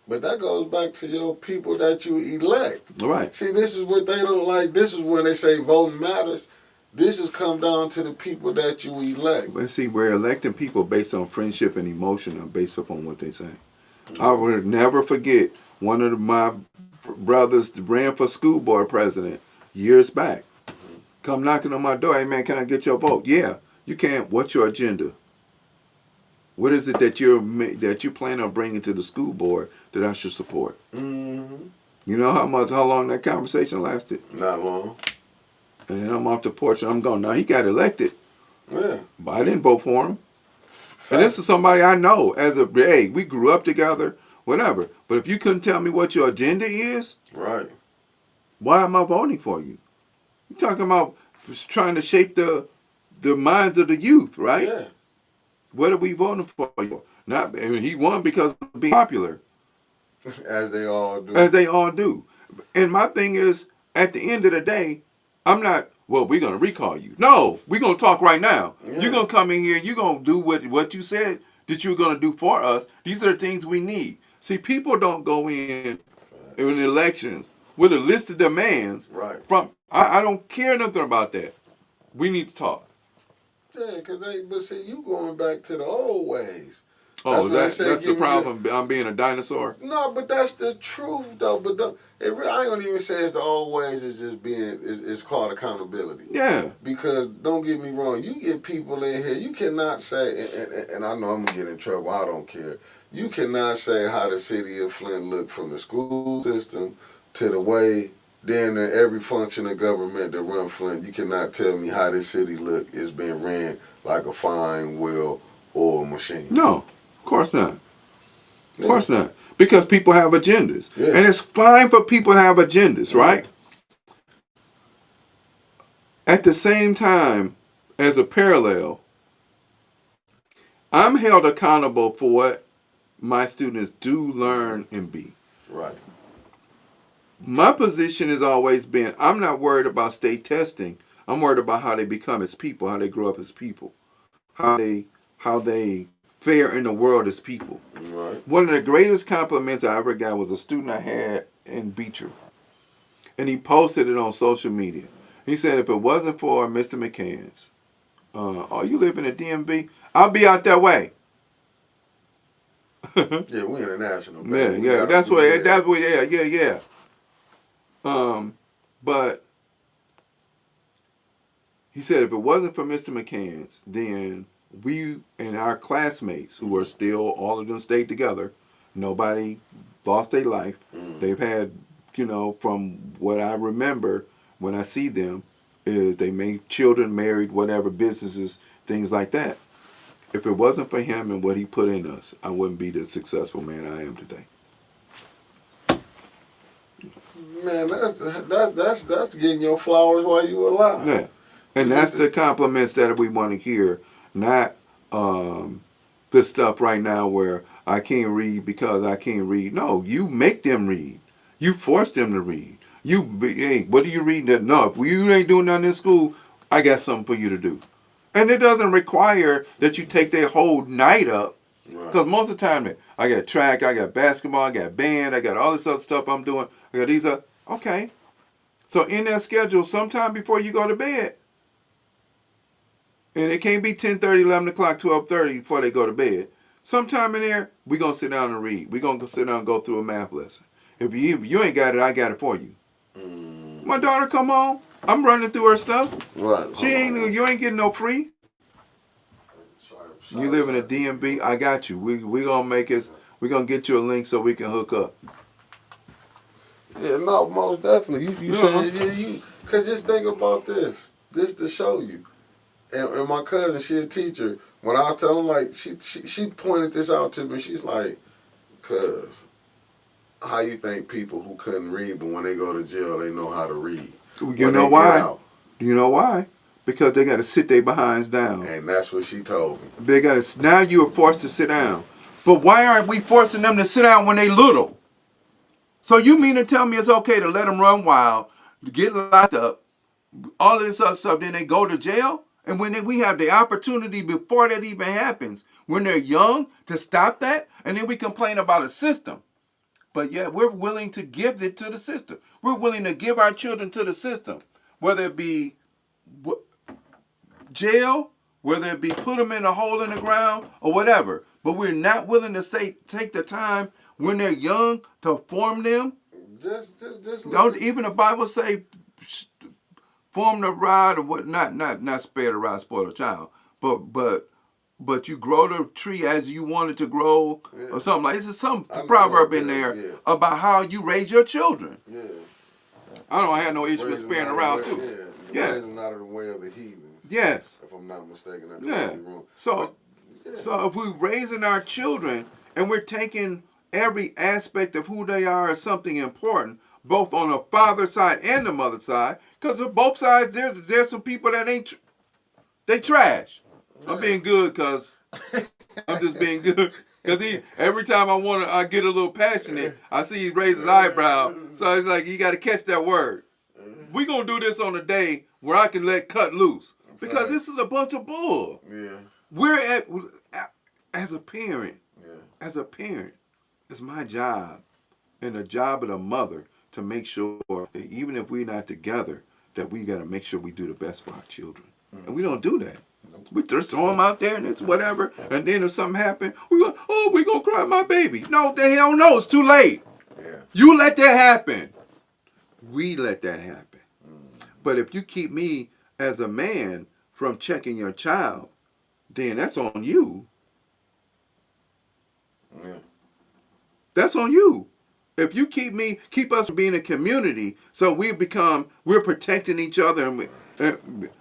But that goes back to your people that you elect.
Right.
See, this is what they don't like. This is when they say voting matters. This has come down to the people that you elect.
But see, we're electing people based on friendship and emotion, and based upon what they say. Mm-hmm. I will never forget one of my brothers ran for school board president years back. Mm-hmm. Come knocking on my door. Hey, man, can I get your vote? Yeah, you can. What's your agenda? What is it that you plan on bringing to the school board that I should support? Mm-hmm. You know how long that conversation lasted?
Not long.
And then I'm off the porch and I'm going, now he got elected.
Yeah.
But I didn't vote for him. And this is somebody I know hey, we grew up together, whatever. But if you couldn't tell me what your agenda is,
right?
Why am I voting for you? You're talking about trying to shape the minds of the youth, right?
Yeah.
What are we voting for? He won because of being popular.
As they all do.
As they all do. And my thing is, at the end of the day, I'm not, well, we're going to recall you. No, we're going to talk right now. Yeah. You're going to come in here, you're going to do what you said that you were going to do for us. These are the things we need. See, people don't go in elections with a list of demands.
Right.
I don't care nothing about that. We need to talk.
Yeah, but see, you going back to the old ways.
Oh, that's the problem. I'm being a dinosaur.
No, but that's the truth, though. But I ain't gonna even say it's the old ways. It's just it's called accountability.
Yeah.
Because don't get me wrong, you get people in here. You cannot say, and I know I'm gonna get in trouble. I don't care. You cannot say how the city of Flint looked from the school system to the way. Then in every function of government that run Flint, you cannot tell me how this city look is being ran like a fine wheel or machine.
No, of course not. Of course not. Because people have agendas. Yeah. And it's fine for people to have agendas, right? At the same time, as a parallel, I'm held accountable for what my students do learn and be.
Right.
My position has always been, I'm not worried about state testing. I'm worried about how they become as people, how they grow up as people, how they fare in the world as people.
Right.
One of the greatest compliments I ever got was a student I had in Beecher. And he posted it on social media. He said, if it wasn't for Mr. McCants, you live in the DMV? I'll be out that way.
Yeah, we international.
Man. Yeah, that's what, yeah. But he said if it wasn't for Mr. McCants, then we and our classmates who are still, all of them stayed together, nobody lost their life. They've had, from what I remember when I see them, is they made children, married, whatever, businesses, things like that. If it wasn't for him and what he put in us, I wouldn't be the successful man I am today.
Man, that's getting your flowers while you alive.
Yeah, and that's the compliments that we want to hear, not the stuff right now where I can't read because I can't read. No, you make them read. You force them to read. Hey, what do you read? That no, if you ain't doing nothing in school, I got something for you to do. And it doesn't require that you take their whole night up. Because most of the time, I got track, I got basketball, I got band, I got all this other stuff I'm doing. I got these okay. So in that schedule, sometime before you go to bed, And it can't be 10:30, 11 o'clock, 12:30 before they go to bed. Sometime in there, we're going to sit down and read. We're going to sit down and go through a math lesson. If you ain't got it, I got it for you. My daughter come home. I'm running through her stuff.
Right.
You ain't getting no free. You live in a DMV, I got you. We gonna make it. We gonna get you a link so we can hook up.
Yeah, no, most definitely. You said you cause just think about this. This to show you. And my cousin, she a teacher. When I was telling like she pointed this out to me. She's like, "Cuz, how you think people who couldn't read, but when they go to jail, they know how to read?
You know why? You know why? Because they got to sit their behinds down.
And that's what she told me.
They got to. Now you are forced to sit down. But why aren't we forcing them to sit down when they little? So you mean to tell me it's okay to let them run wild, get locked up, all of this other stuff, then they go to jail? And when we have the opportunity before that even happens, when they're young, to stop that, and then we complain about a system. But yet we're willing to give it to the system. We're willing to give our children to the system, whether it be jail, whether it be put them in a hole in the ground or whatever. But we're not willing to take the time when they're young to form them.
Just
Don't even the Bible say form the rod or what? Not spare the rod, spoil the child. But you grow the tree as you want it to grow, or something like. There's some proverb in there about how you raise your children.
Yeah.
I don't have no issue with sparing around too.
Yeah. Raise them out of the way of the heathens.
Yes.
If I'm not mistaken, I
yeah.
Be wrong.
So if we're raising our children and we're taking every aspect of who they are as something important, both on the father side and the mother side, because of both sides, there's some people that they trash. I'm being good because I'm just being good. Because every time I get a little passionate, I see he raise his eyebrow. So it's like, you got to catch that word. We're going to do this on a day where I can let cut loose. Because this is a bunch of bull.
Yeah.
We're as a parent, it's my job and the job of the mother to make sure that even if we're not together, that we got to make sure we do the best for our children. And we don't do that. We just throw them out there and it's whatever. And then if something happens, we're going to cry my baby. No, the hell no, it's too late.
Yeah.
You let that happen. We let that happen. But if you keep me as a man from checking your child, then that's on you.
Yeah.
That's on you. If you keep us from being a community, so we're protecting each other. And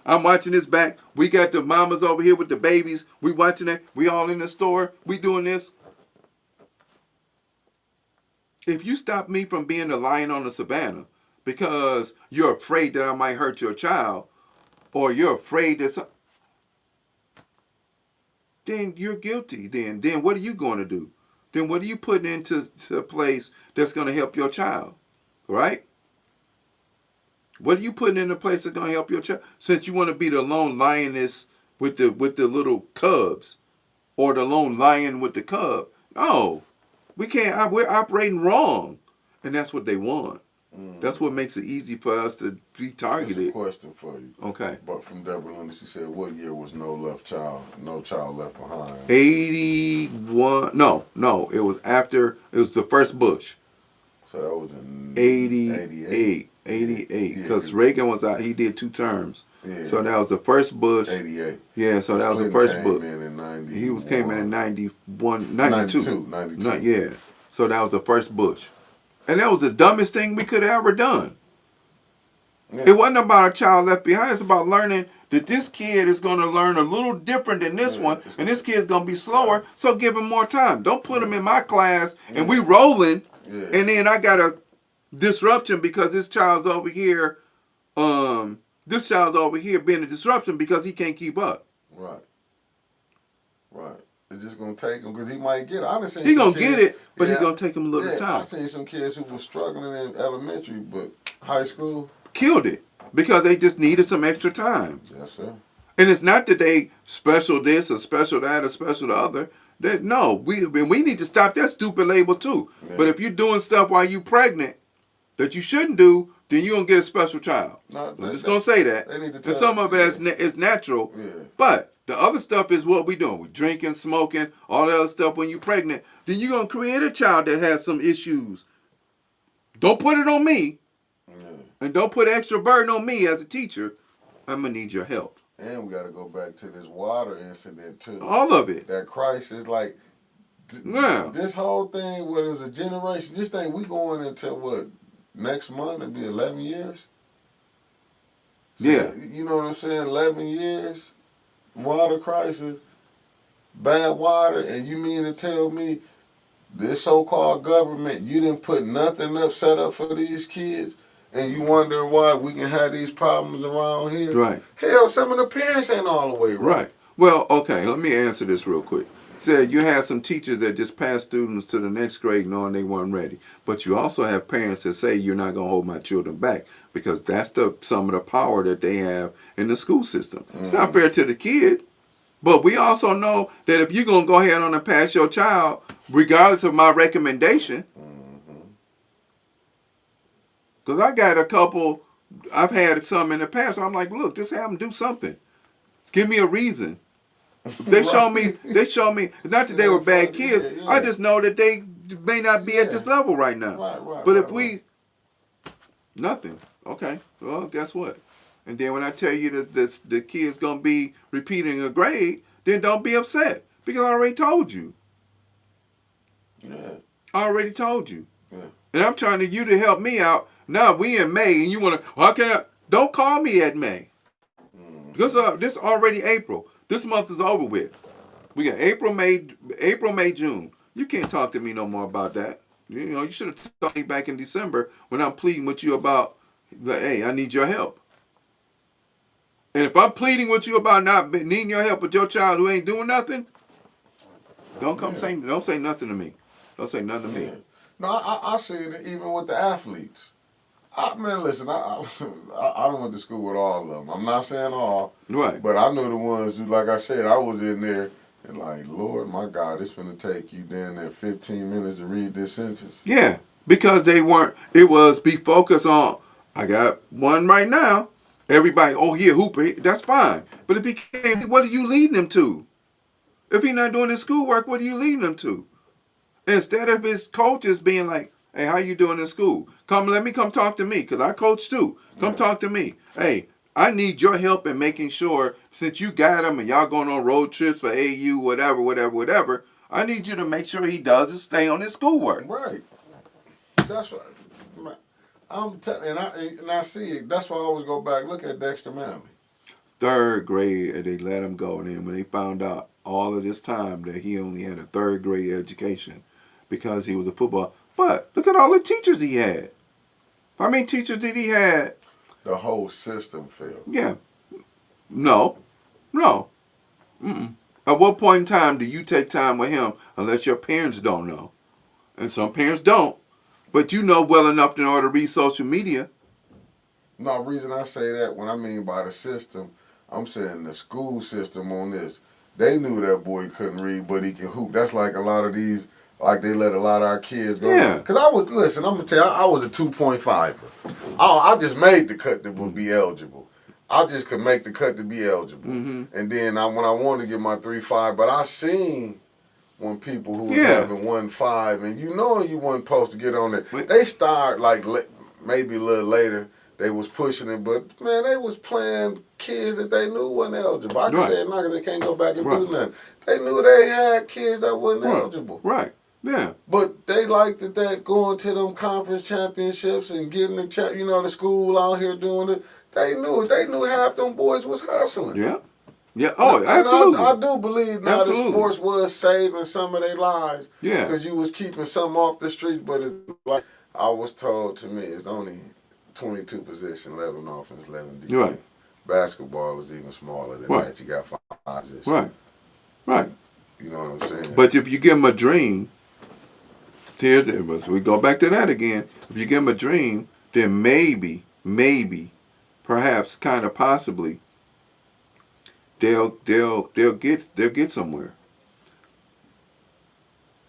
I'm watching this back. We got the mamas over here with the babies. We watching it. We all in the store. We doing this. If you stop me from being the lion on the savannah because you're afraid that I might hurt your child, or you're afraid that then you're guilty. Then what are you going to do? Then what are you putting into a place that's going to help your child? Right? What are you putting in a place that's going to help your child? Since you want to be the lone lioness with the little cubs, or the lone lion with the cub. No, we can't. We're operating wrong. And that's what they want. That's what makes it easy for us to be targeted.
There's a question for you.
Okay.
But from Deborah Linda, she said, what year was No Child Left Behind?
81. No. It was the first Bush.
So that was in
88. 88. Because Reagan was out. He did 2 terms. Yeah. So that was the first Bush.
88.
Yeah, so that was the first Bush.
He
came in 91, 92.
92.
Yeah. So that was the first Bush. And that was the dumbest thing we could have ever done. Yeah. It wasn't about a child left behind. It's about learning that this kid is going to learn a little different than this one, and this kid's going to be slower, so give him more time. Don't put him in my class, and we rolling, and then I got a disruption because this child's over here being a disruption because he can't keep up.
Right. It's just going to take him because he might get it.
He's going to get it, but he's going to take him a little time.
I've seen some kids who were struggling in elementary, but high school
killed it because they just needed some extra time.
Yes, sir.
And it's not that they special this or special that or special the other. No, we need to stop that stupid label too. Yeah. But if you're doing stuff while you're pregnant that you shouldn't do then you're going to get a special child.
No,
I'm just going to say that.
They need to
And
tell
some of it
yeah.
is natural.
Yeah.
But the other stuff is what we doing. We drinking, smoking, all that other stuff. When you're pregnant, then you're going to create a child that has some issues. Don't put it on me.
Yeah.
And don't put extra burden on me as a teacher. I'm going to need your help.
And we got to go back to this water incident, too.
All of it.
That crisis, like,
Yeah.
this whole thing, what is a generation, this thing, we going into what, next month, it'll be 11 years? So,
Yeah.
You know what I'm saying? 11 years, water crisis, bad water, and you mean to tell me this so-called government, you didn't put nothing up, set up for these kids, and you wonder why we can have these problems around here?
Right.
Hell, some of the parents ain't all the way right.
Right. Well, okay, let me answer this real quick. Said you have some teachers that just pass students to the next grade knowing they weren't ready. But you also have parents that say you're not going to hold my children back because that's some of the power that they have in the school system. It's not fair to the kid. But we also know that if you're going to go ahead on and pass your child, regardless of my recommendation, because I got a couple, I've had some in the past, I'm like, look, just have them do something. Give me a reason. They show me, not that they were bad kids, I just know that they may not be at this level right now. But if we, nothing, okay, well, guess what? And then when I tell you that the kid's going to be repeating a grade, then don't be upset. Because I already told you.
Yeah.
I already told you.
Yeah.
And I'm trying to you to help me out. Now we in May and you want to, how can I? Don't call me at May. This is already April. This month is over with. We got April, May, June. You can't talk to me no more about that. You know, you should have talked to me back in December when I'm pleading with you about, hey, I need your help. And if I'm pleading with you about not needing your help with your child who ain't doing nothing, don't say nothing to me. Don't say nothing to me.
No, I see it even with the athletes. Man, listen, I don't went to school with all of them. I'm not saying all,
right?
But I know the ones who, like I said, I was in there and like, Lord, my God, it's going to take you down there 15 minutes to read this sentence.
Yeah, because they weren't. It was be focused on. I got one right now. Everybody, oh, he a hooper. That's fine. But if he can't, what are you leading him to? If he's not doing his schoolwork, what are you leading him to? Instead of his coaches being like, hey, how you doing in school? Let me come talk to me, because I coach too. Come talk to me. Hey, I need your help in making sure, since you got him and y'all going on road trips for AU, whatever, I need you to make sure he does and stay on his schoolwork.
Right. That's what I'm telling, and I see it. That's why I always go back. Look at Dexter Manley.
3rd grade, and they let him go. And then when they found out all of this time that he only had a 3rd grade education because he was a football. But look at all the teachers he had. How many teachers did he have?
The whole system failed.
Yeah. No. Mm-mm. At what point in time do you take time with him unless your parents don't know? And some parents don't. But you know well enough in order to read social media.
No, reason I say that, when I mean by the system, I'm saying the school system on this. They knew that boy couldn't read, but he can hoop. That's like a lot of these, like they let a lot of our kids go.
Yeah.
Because I'm going to tell you, I was a 2.5er. I just made the cut that would be eligible. I just could make the cut to be eligible. Mm-hmm. And then when I wanted to get my 3.5, but I seen when people who was having 1.5, and you know you wasn't supposed to get on there. They start like maybe a little later. They was pushing it, but man, they was playing kids that they knew wasn't eligible. I can say it now because they can't go back and do nothing. They knew they had kids that wasn't eligible.
Right. Yeah.
But they liked that going to them conference championships and getting the school out here doing it. They knew it. They knew half them boys was hustling.
Yeah. Yeah. Oh, absolutely.
I do believe now the sports was saving some of their lives.
Yeah.
Because you was keeping some off the streets, but it's like I was told to me, it's only 22 position, 11 offense, 11 defense. Right. Basketball is even smaller than that. You got 5 positions.
Right.
You know what I'm saying?
But if you give them a dream, we go back to that again. If you give them a dream, then maybe, perhaps, kind of possibly, they'll get somewhere.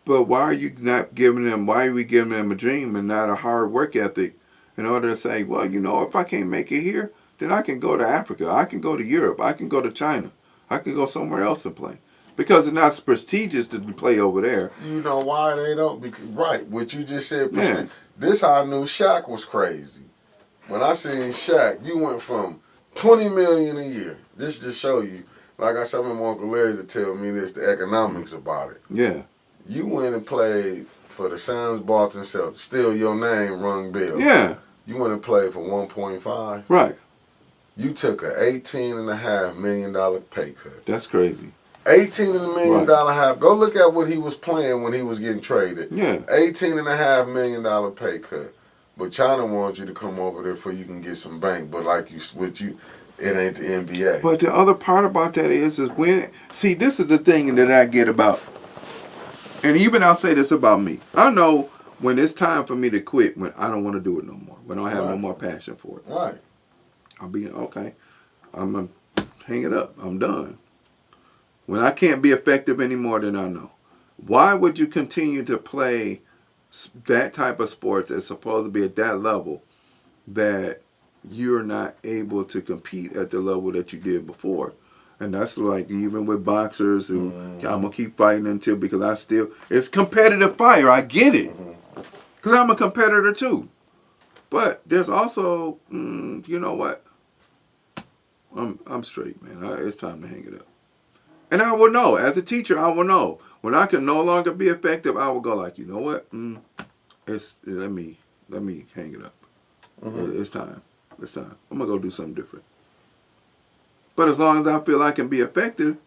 But why are we giving them a dream and not a hard work ethic in order to say, well, if I can't make it here, then I can go to Africa. I can go to Europe. I can go to China. I can go somewhere else and play. Because it's not prestigious to play over there.
You know why they don't? Because, right, what you just said.
Yeah.
This how I knew Shaq was crazy. When I seen Shaq, you went from $20 million a year. This just show you. Like I said, my Uncle Larry to tell me this, the economics about it.
Yeah.
You went and played for the Suns, Boston Celtics. Still your name rung bells.
Yeah.
You went and played for 1.5.
Right.
You took an $18.5 million pay cut.
That's crazy.
$18 million half. Go look at what he was playing when he was getting traded.
Yeah.
$18.5 million pay cut. But China wants you to come over there so you can get some bank. But like you switch you, it ain't the NBA.
But the other part about that is when this is the thing that I get about, and even I'll say this about me. I know when it's time for me to quit, when I don't want to do it no more, when I don't have no more passion for it.
Right.
I'll be okay. I'm gonna hang it up. I'm done. When I can't be effective anymore, then I know. Why would you continue to play that type of sports that's supposed to be at that level that you're not able to compete at the level that you did before? And that's like even with boxers who I'm going to keep fighting until, because it's competitive fire. I get it. Because I'm a competitor too. But there's also, you know what? I'm straight, man. It's time to hang it up. And I will know, as a teacher, I will know. When I can no longer be effective, I will go like, you know what? Let me hang it up. It's time. It's time. I'm going to go do something different. But as long as I feel I can be effective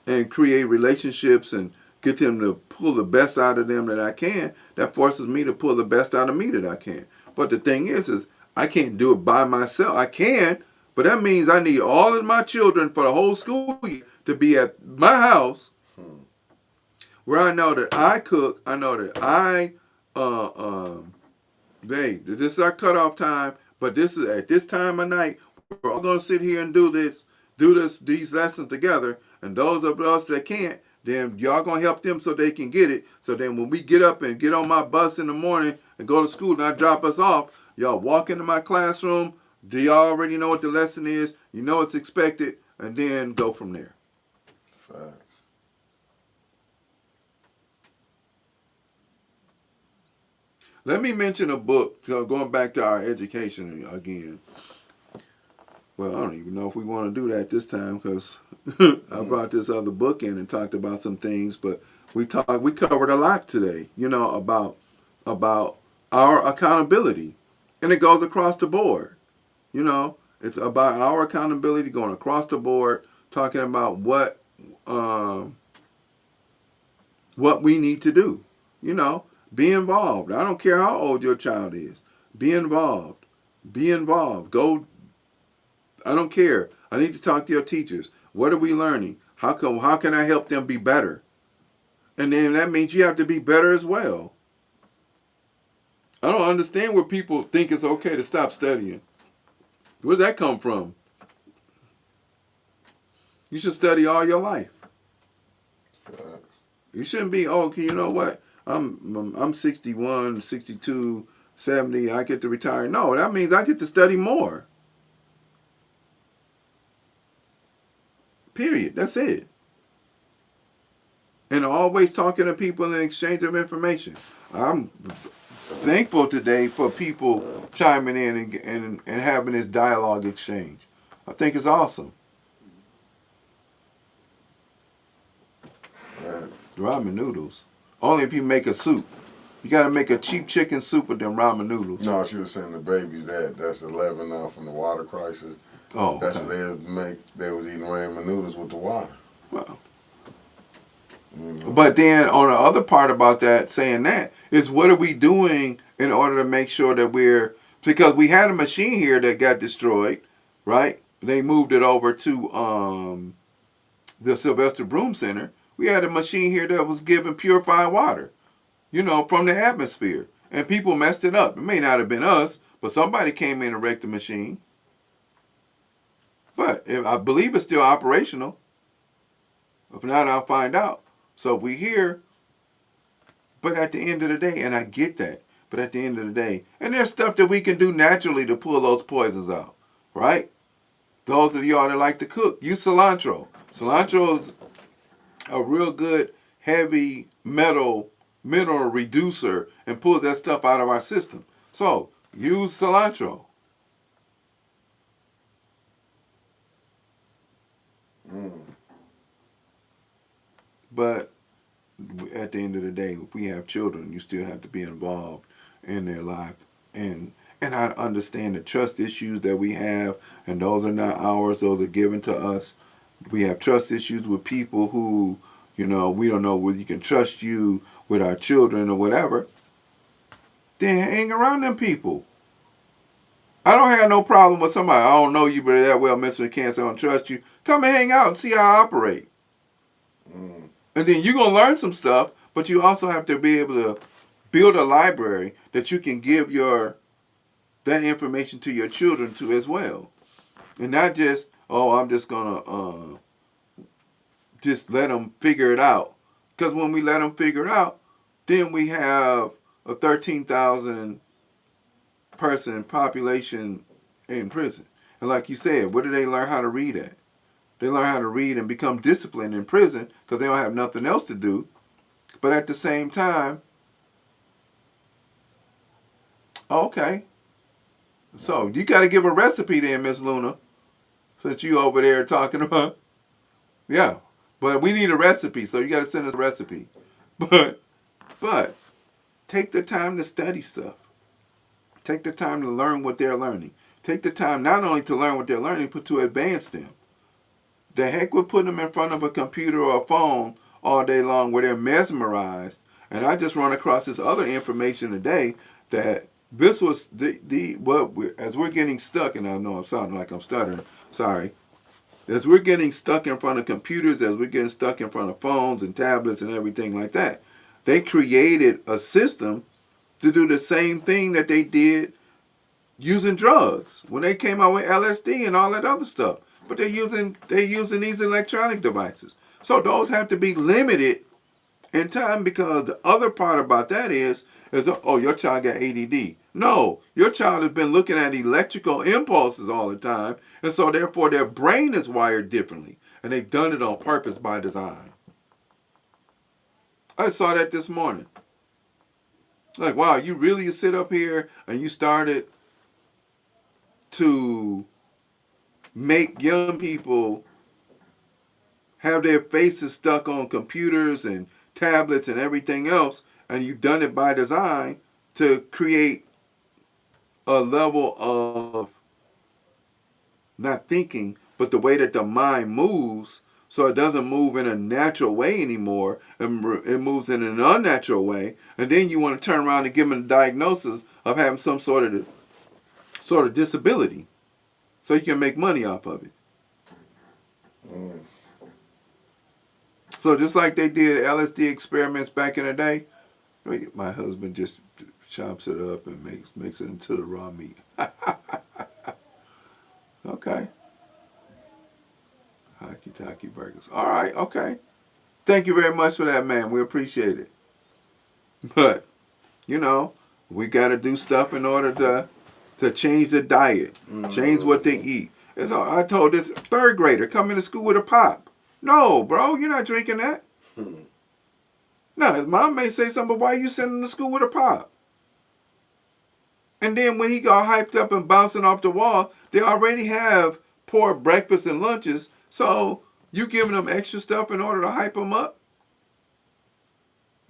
and create relationships and get them to pull the best out of them that I can, that forces me to pull the best out of me that I can. But the thing is I can't do it by myself. I can, but that means I need all of my children for the whole school year to be at my house where I know that I cook, I know that this is our cutoff time, but this is at this time of night, we're all gonna sit here and do these lessons together, and those of us that can't, then y'all gonna help them so they can get it. So then when we get up and get on my bus in the morning and go to school and I drop us off, y'all walk into my classroom, do y'all already know what the lesson is, you know it's expected, and then go from there.
Facts.
Let me mention a book, going back to our education again. Well, I don't even know if we want to do that this time because I brought this other book in and talked about some things, but we covered a lot today, about our accountability. And it goes across the board. It's about our accountability going across the board, talking about what we need to do. Be involved. I don't care how old your child is. Be involved. Be involved. Go. I don't care. I need to talk to your teachers. What are we learning? How can I help them be better? And then that means you have to be better as well. I don't understand where people think it's okay to stop studying. Where did that come from? You should study all your life. You shouldn't be, okay, you know what? I'm 61, 62, 70, I get to retire. No, that means I get to study more. Period. That's it. And always talking to people in exchange of information. I'm thankful today for people chiming in and having this dialogue exchange. I think it's awesome. Ramen noodles. Only if you make a soup. You got to make a cheap chicken soup with them ramen noodles.
No, she was saying the babies that's 11 now from the water crisis.
Oh, okay.
That's what they would make. They was eating ramen noodles with the water.
Wow. But then on the other part about that, saying that, is what are we doing in order to make sure that because we had a machine here that got destroyed, right? They moved it over to the Sylvester Broom Center. We had a machine here that was giving purified water, from the atmosphere. And people messed it up. It may not have been us, but somebody came in and wrecked the machine. But I believe it's still operational. If not, I'll find out. So we here. But at the end of the day, and I get that, But at the end of the day, and there's stuff that we can do naturally to pull those poisons out, right? Those of y'all that like to cook, use cilantro. Cilantro is a real good heavy mineral reducer and pulls that stuff out of our system. So use cilantro. But at the end of the day, if we have children, you still have to be involved in their life. And I understand the trust issues that we have, and those are not ours, those are given to us. We have trust issues with people who, we don't know whether you can trust you with our children or whatever. Then hang around them people. I don't have no problem with somebody. I don't know you but that well, Mr. McCants, I don't trust you. Come and hang out and see how I operate. And then you're going to learn some stuff, but you also have to be able to build a library that you can give that information to your children to as well. And not just, I'm just going to just let them figure it out. Because when we let them figure it out, then we have a 13,000 person population in prison. And like you said, where do they learn how to read at? They learn how to read and become disciplined in prison because they don't have nothing else to do. But at the same time, okay. So you got to give a recipe then, Miss Luna, since you over there talking about. Yeah, but we need a recipe, so you got to send us a recipe. But take the time to study stuff. Take the time to learn what they're learning. Take the time not only to learn what they're learning, but to advance them. The heck with putting them in front of a computer or a phone all day long where they're mesmerized. And I just run across this other information today that this was as we're getting stuck, and I know I'm sounding like I'm stuttering, sorry. As we're getting stuck in front of computers, as we're getting stuck in front of phones and tablets and everything like that, they created a system to do the same thing that they did using drugs when they came out with LSD and all that other stuff. But they're using these electronic devices. So those have to be limited in time because the other part about that is your child got ADD. No, your child has been looking at electrical impulses all the time, and so therefore their brain is wired differently, and they've done it on purpose by design. I saw that this morning. Like, wow, you really sit up here and you started to make young people have their faces stuck on computers and tablets and everything else, and you've done it by design to create a level of not thinking, but the way that the mind moves, so it doesn't move in a natural way anymore, and it moves in an unnatural way, and then you want to turn around and give them a diagnosis of having some sort of disability, so you can make money off of it. So just like they did LSD experiments back in the day, my husband just chops it up and makes it into the raw meat. Okay. Hockey burgers. All right, okay. Thank you very much for that, man. We appreciate it. But, we got to do stuff in order to change the diet, change what they eat. I told this third grader, come into school with a pop. No, bro, you're not drinking that. Now, his mom may say something, but why are you sending him to school with a pop? And then when he got hyped up and bouncing off the wall, they already have poor breakfasts and lunches, so you giving them extra stuff in order to hype him up?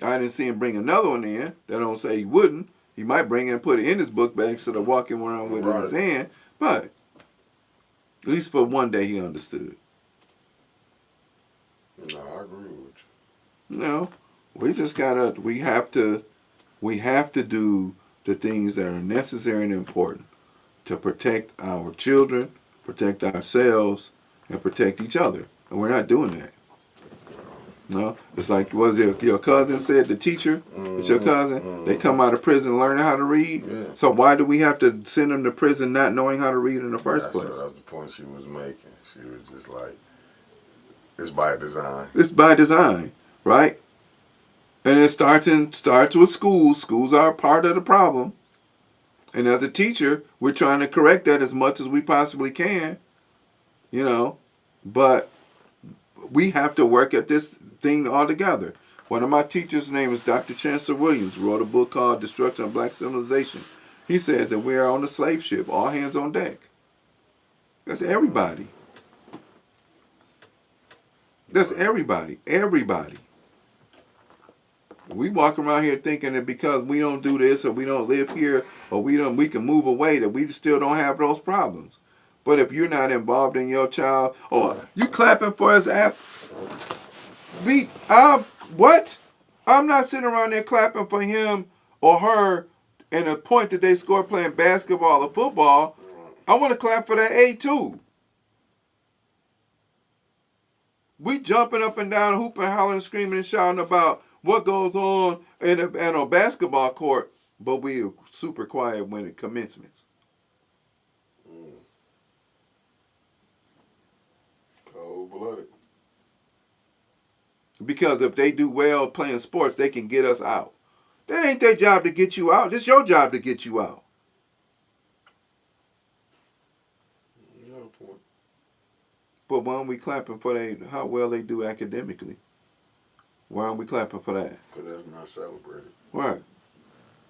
I didn't see him bring another one in. That don't say he wouldn't. He might bring it and put it in his book bag instead of walking around with it in his hand. But at least for one day he understood.
No, I agree with
you. We have to do the things that are necessary and important to protect our children, protect ourselves, and protect each other. And we're not doing that. No, it's like your cousin said, the teacher, it's your cousin, they come out of prison learning how to read. Yeah. So why do we have to send them to prison not knowing how to read in the first place?
That was the point she was making. She was just like, it's by design.
It's by design, right? And it starts with schools. Schools are a part of the problem. And as a teacher, we're trying to correct that as much as we possibly can, you know. But we have to work at this thing all together. One of my teachers' name is Dr. Chancellor Williams, wrote a book called Destruction of Black Civilization. He says that we are on the slave ship, all hands on deck. That's everybody. That's everybody. Everybody. We walk around here thinking that because we don't do this or we don't live here or we can move away that we still don't have those problems. But if you're not involved in your child, or you clapping for his ass, what? I'm not sitting around there clapping for him or her and the point that they score playing basketball or football. I want to clap for that A too. We jumping up and down, hooping, hollering, screaming, and shouting about what goes on in a basketball court, but we're super quiet when it commencements.
Cold-blooded.
Because if they do well playing sports, they can get us out. That ain't their job to get you out. It's your job to get you out.
No point.
But why aren't we clapping for how well they do academically? Why aren't we clapping for that?
Because that's not celebrated.
Right.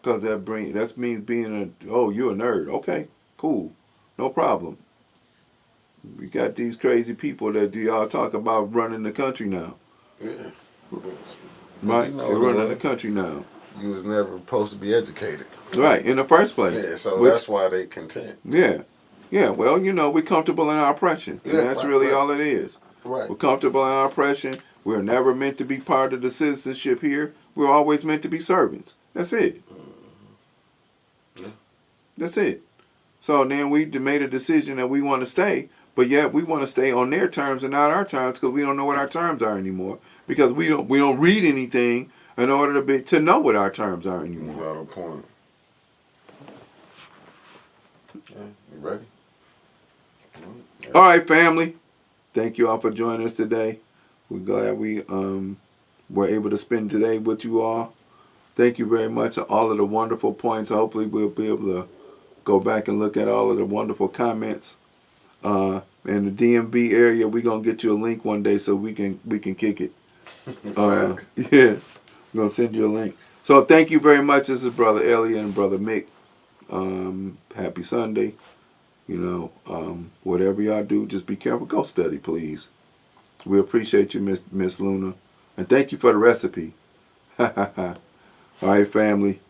Because that means being you're a nerd. Okay, cool. No problem. We got these crazy people that y'all talk about running the country now.
Yeah.
Right?
You know,
they're running the country now.
You was never supposed to be educated.
Right, in the first place.
Yeah, so that's why they content.
Yeah. Yeah, well, we're comfortable in our oppression. And that's really all it is.
Right.
We're comfortable in our oppression. We're never meant to be part of the citizenship here. We're always meant to be servants. That's it.
Yeah.
That's it. So then we made a decision that we want to stay, but yet we want to stay on their terms and not our terms because we don't know what our terms are anymore. Because we don't read anything in order to know what our terms are anymore.
Got a point. Yeah, you ready? Yeah.
All right, family. Thank you all for joining us today. We're glad we were able to spend today with you all. Thank you very much for all of the wonderful points. Hopefully we'll be able to go back and look at all of the wonderful comments. In the DMV area, we're going to get you a link one day so we can kick it. Yeah, we're going to send you a link. So thank you very much. This is Brother Elliott and Brother Mick. Happy Sunday. Whatever y'all do, just be careful. Go study, please. We appreciate you, Miss Luna. And thank you for the recipe. All right, family.